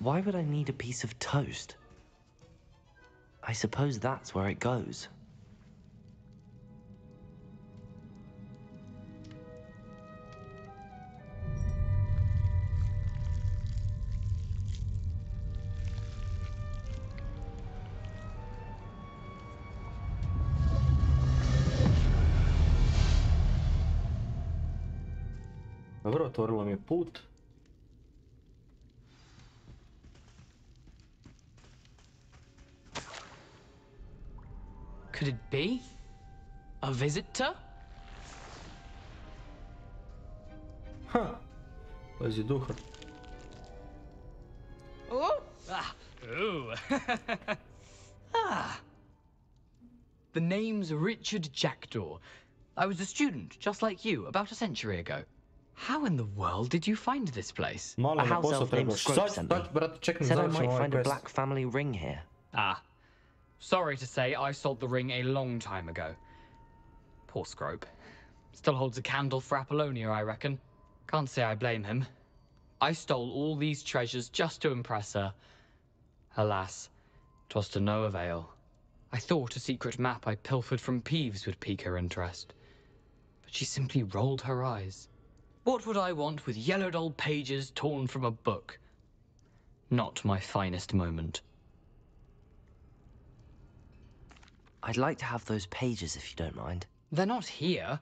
Why would I need a piece of toast? I suppose that's where it goes. Dobro, otvorila mi je put. Could it be? A visitor? Pazi duha. Oh! Ooh. The name's Richard Jackdaw. I was a student, just like you, about a century ago. How in the world did you find this place? A house elf named Scrope sent me. Said I might find a black family ring here. Ah. Sorry to say, I sold the ring a long time ago. Poor Scrope. Still holds a candle for Apollonia, I reckon. Can't say I blame him. I stole all these treasures just to impress her. Alas, 'twas to no avail. I thought a secret map I pilfered from Peeves would pique her interest. But she simply rolled her eyes. What would I want with yellowed old pages torn from a book? Not my finest moment. I'd like to have those pages if you don't mind. They're not here.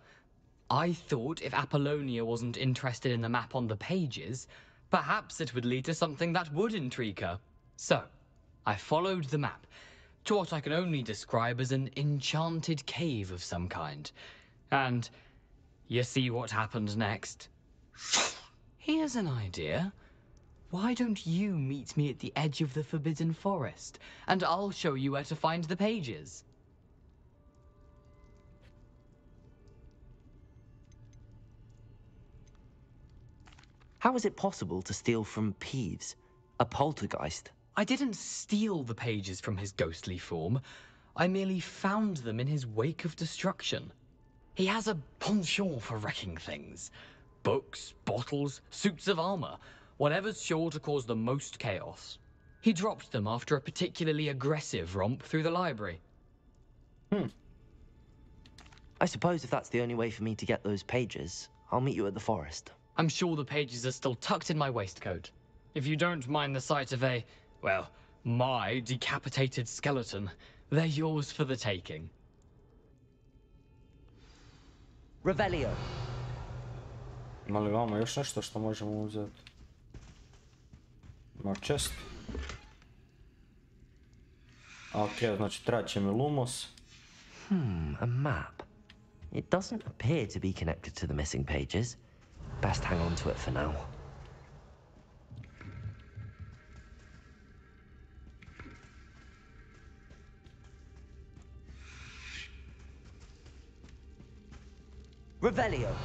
I thought if Apollonia wasn't interested in the map on the pages, perhaps it would lead to something that would intrigue her. So, I followed the map to what I can only describe as an enchanted cave of some kind. And you see what happened next. Here's an idea. Why don't you meet me at the edge of the Forbidden Forest, and I'll show you where to find the pages? How is it possible to steal from Peeves, a poltergeist? I didn't steal the pages from his ghostly form. I merely found them in his wake of destruction. He has a penchant for wrecking things. Books, bottles, suits of armor, whatever's sure to cause the most chaos. He dropped them after a particularly aggressive romp through the library. I suppose if that's the only way for me to get those pages, I'll meet you at the forest. I'm sure the pages are still tucked in my waistcoat. If you don't mind the sight of a, well, my decapitated skeleton, they're yours for the taking. Revelio. Ima li vama još nešto što možemo uzeti? Ima chest. Ok, znači trebat će mi lumos. A map. It doesn't appear to be connected to the missing pages. Best hang on to it for now. Revelio.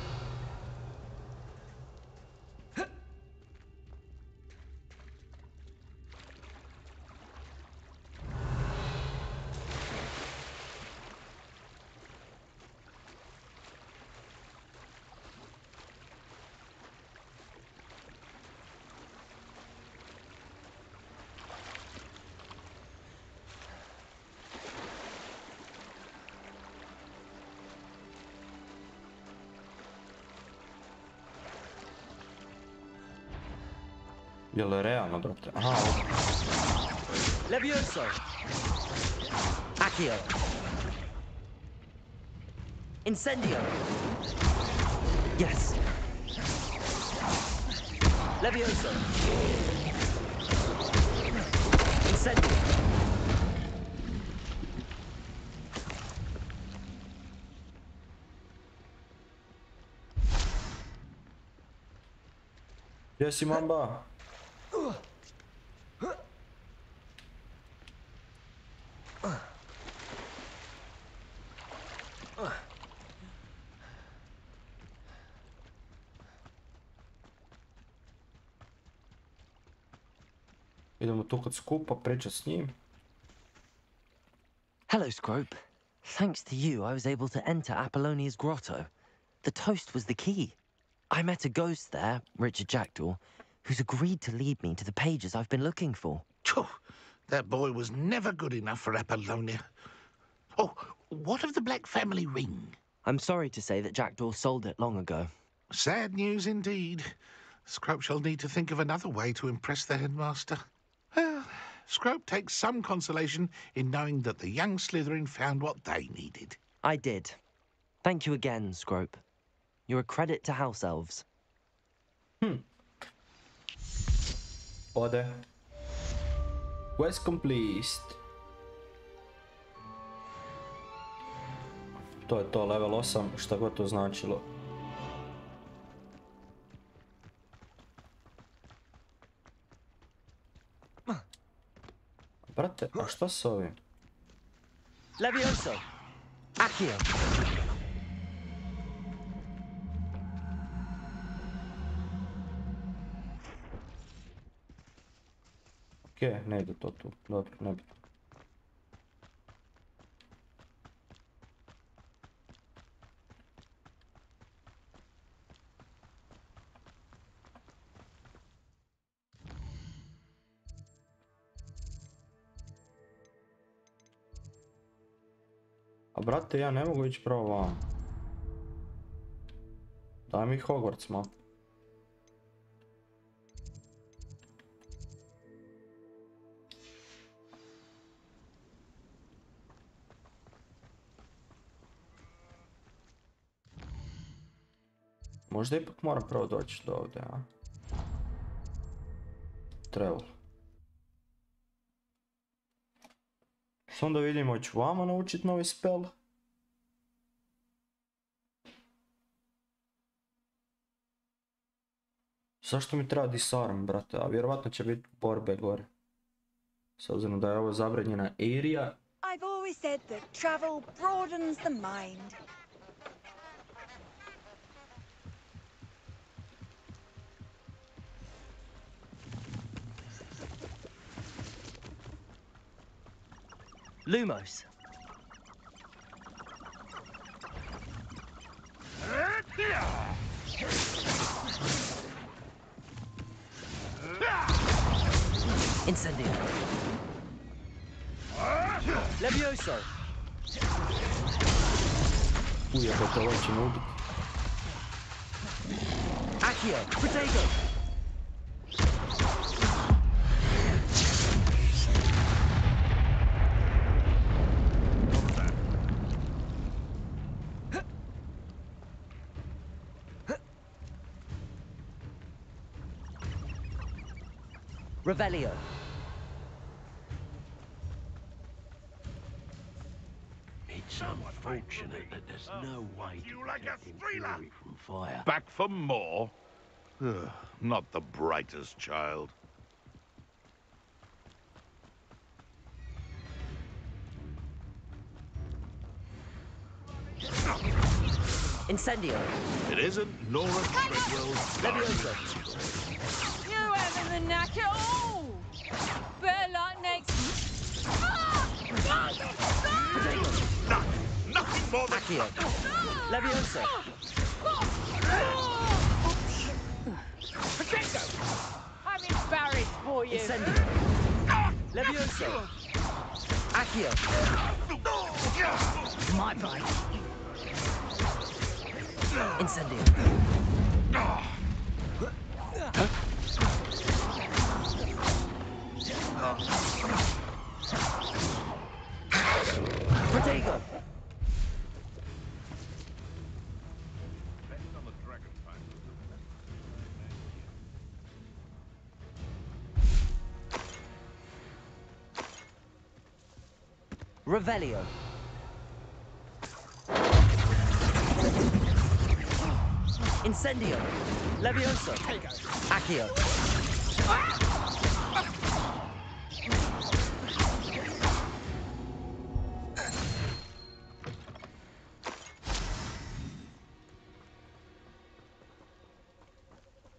Je li realno, brate? Aha, ovdje. Levioso. Accio. Incendio. Yes. Levioso. Incendio. Gdje si, mamba? Idemo tu kod skupa pričat s njim. Hello, Scrope. Thanks to you, I was able to enter Apollonia's grotto. The toast was the key. I met a ghost there, Richard Jackdaw, who's agreed to lead me to the pages I've been looking for. Phew, that boy was never good enough for Apollonia. Oh, what of the Black family ring? I'm sorry to say that Jackdaw sold it long ago. Sad news indeed. Scrope shall need to think of another way to impress the headmaster. Well, Scrope takes some consolation in knowing that the young Slytherin found what they needed. I did. Thank you again, Scrope. You're a credit to House Elves. Ode. Quest complete. To je to, level 8, šta god to značilo. Brate, a šta s ovim? Levioso! Accio! Okej, ne ide to tu. Dobro, ne bi. A brate, ja ne mogu ići pravo vam. Daj mi Hogwarts map. Možda ipak moram prvo doći do ovdje, a? Travel. Samo da vidimo, hoću vama naučiti novi spell. Zašto mi treba disarm, brate? A vjerovatno će biti borbe gore. S obzirom da je ovo zabranjena area. I've always said that travel broadens the mind. Lumos. Incendio. Levioso. Ujebate, ovo će me ubiti. Accio. Protego. Revelio. It's unfortunate that there's no way to protect Fury from fire. Back for more? Ugh, not the brightest child. Incendio. It isn't Nora Treadwell's Levioso. You haven't the knack at all. Better luck next. Nothing more than Accio. Levioso. Protego. I'm embarrassed for you. Incendio. Levioso. Accio. My bite. Incendio. Protego. Revelio. Incendio. Levioso. Accio.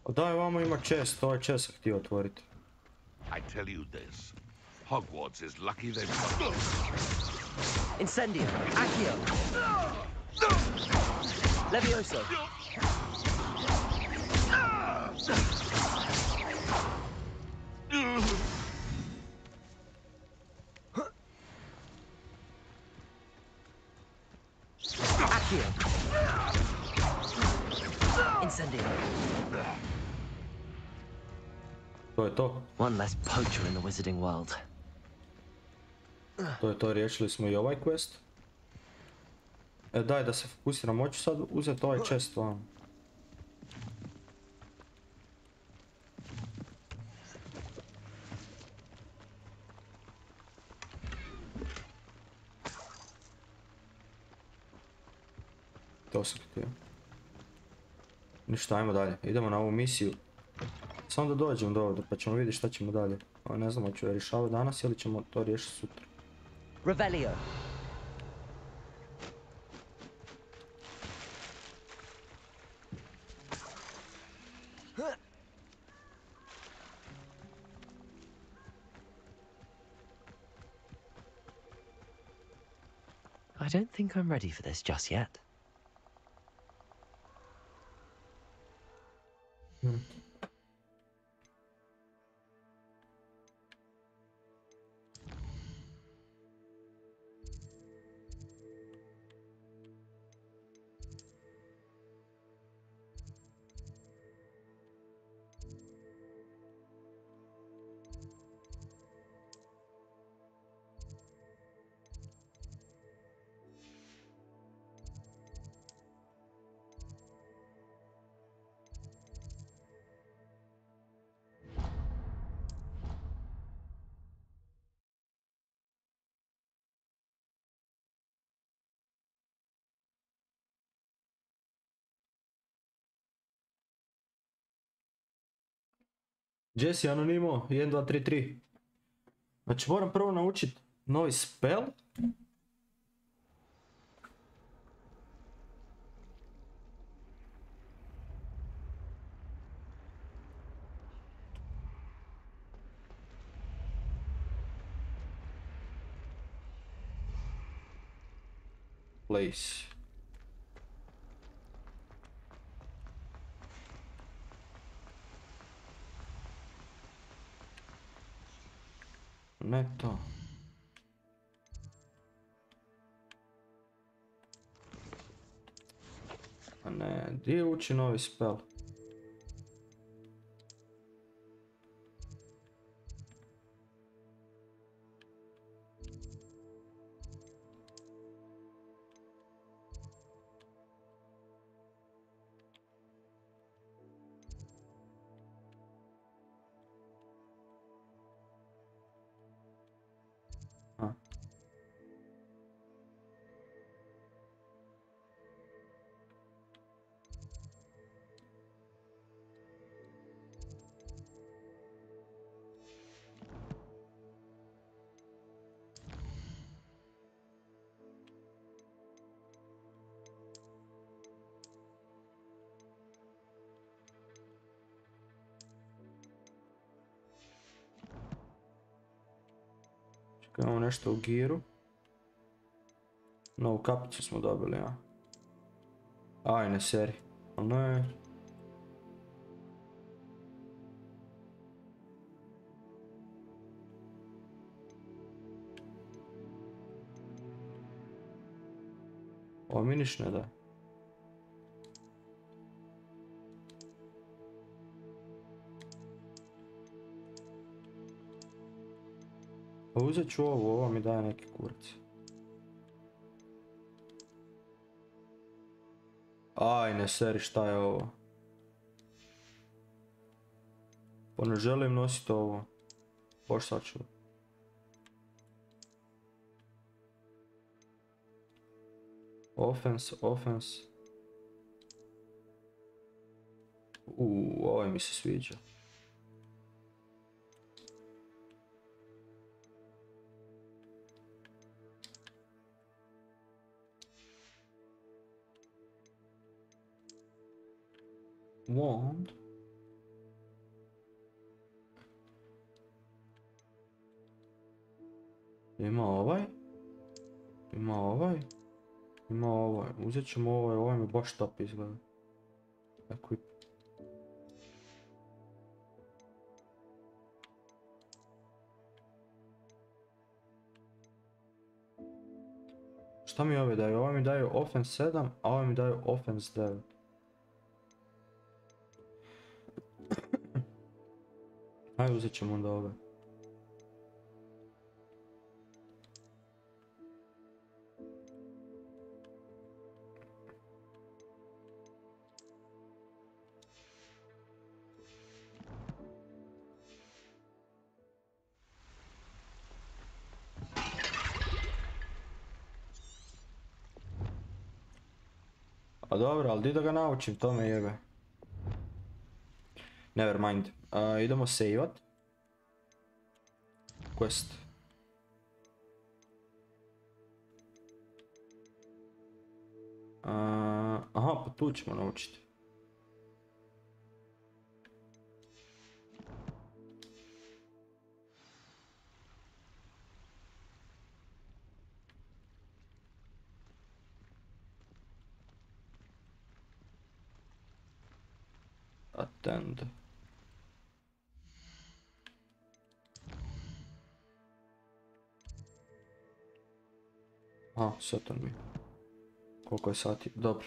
Daj, ovamo ima chest, ovaj chest sam htio otvoriti. I tell you this. Hogwarts is lucky they've got... Incendio. Accio. Levioso. Accio. Incendio. To je to. One less poacher in the wizarding world. To je to, riješili smo i ovaj quest. Daj da se fokusiram, hoću sad uzeti ovaj chest vam. To sam htio. Ništa, ajmo dalje. Idemo na ovu misiju. Samo da dođem do ovdje pa ćemo vidjeti šta ćemo dalje. Ne znam, hoću je rješavati danas ili ćemo to riješiti sutra. Revelio. I don't think I'm ready for this just yet. Jesse Anonimo, 1, 2, 3, 3. Znači moram prvo naučiti novi spell. Place. Ne to. A ne, gdje uči novi spell? Imamo nešto u giru. Novu kapicu smo dobili, ja. Aj, ne seri. Ne. Ovo mi niš ne da. Pa uzet ću ovo mi daje neki kurac. Aj, ne seri, šta je ovo? Pa ne želim nositi ovo. Bož sad ću. Offense. Ovaj mi se sviđa. Wand. Ima ovaj. Uzet ćemo ovaj mi baš top izgleda. Equip. Šta mi ove daju? Ovo mi daju offense 7, a ovo mi daju offense 9. Ajde, uzet ćemo onda ove. A dobro, ali di da ga naučim, to me jebe. Never mind. Idemo saveat. Quest. Aha, pa tu ćemo naučiti. Attend. Satan mi. Koliko je sati? Dobro.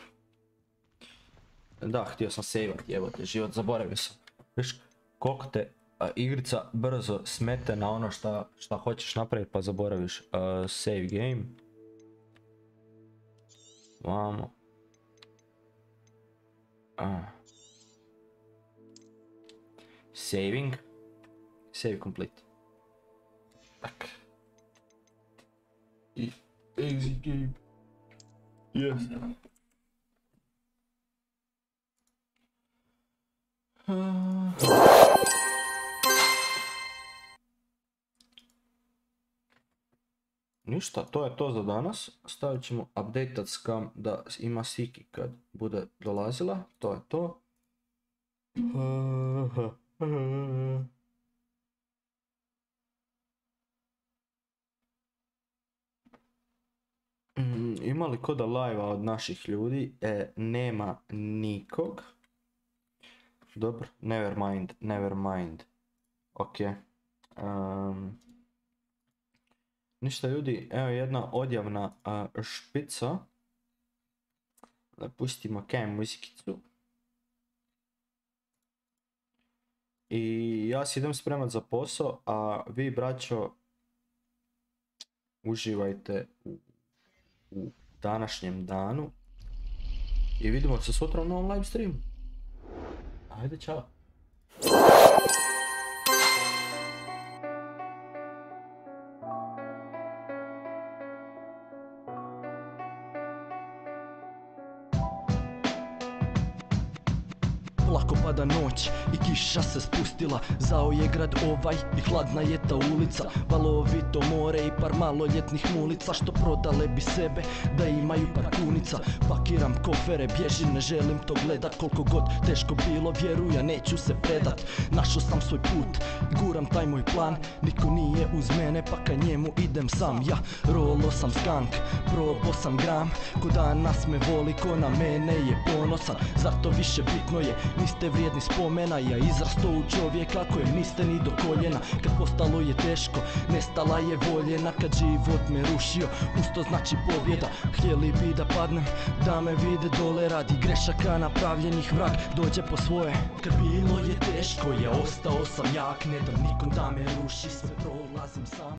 Da, htio sam saveat, jebote, život, zaboravio sam. Viš, koliko te igrica brzo smete na ono šta hoćeš napraviti pa zaboraviš. Save game. Vamo. Saving. Save complete. Tak. I exit game. Yes. ništa, to je to za danas. Stavit ćemo updated scam da ima Siki kad bude dolazila. To je to. Ima li koda live od naših ljudi? Nema nikog. Dobro, never mind. Ok. Ništa ljudi, evo jedna odjavna špica. Da pustimo kaj muzikicu. I ja se idem spremat za posao, a vi braćo uživajte u današnjem danu. I vidimo se sutra u novom live streamu. Ajde, čao. Polako pada noć i kiša se spustila. Zao je grad ovaj i hladna je ta ulica. Valovito more i par maloljetnih mulica što prodale bi sebe da imaju par kunica. Pakiram kofere, bježim, ne želim to gledat. Koliko god teško bilo, vjeruj, ja neću se predat. Našao sam svoj put, guram taj moj plan. Niko nije uz mene pa ka njemu idem sam. Ja rolo sam skank, probo sam gram. Ko danas me voli, ko na mene je ponosan. Zar to više bitno je, niste vrijedni spomena. Ja izrasto u čovjeka kojem niste ni do koljena. Kad postalo je teško, nestala je voljena. Kad život me rušio, usto znači pobjeda. Htjeli bi da padnem, da me vide dole. Radi grešaka napravljenih, vrag dođe po svoje. Kad bilo je teško, ja ostao sam jak. Ne dam nikom da me ruši, sve prolazim sam.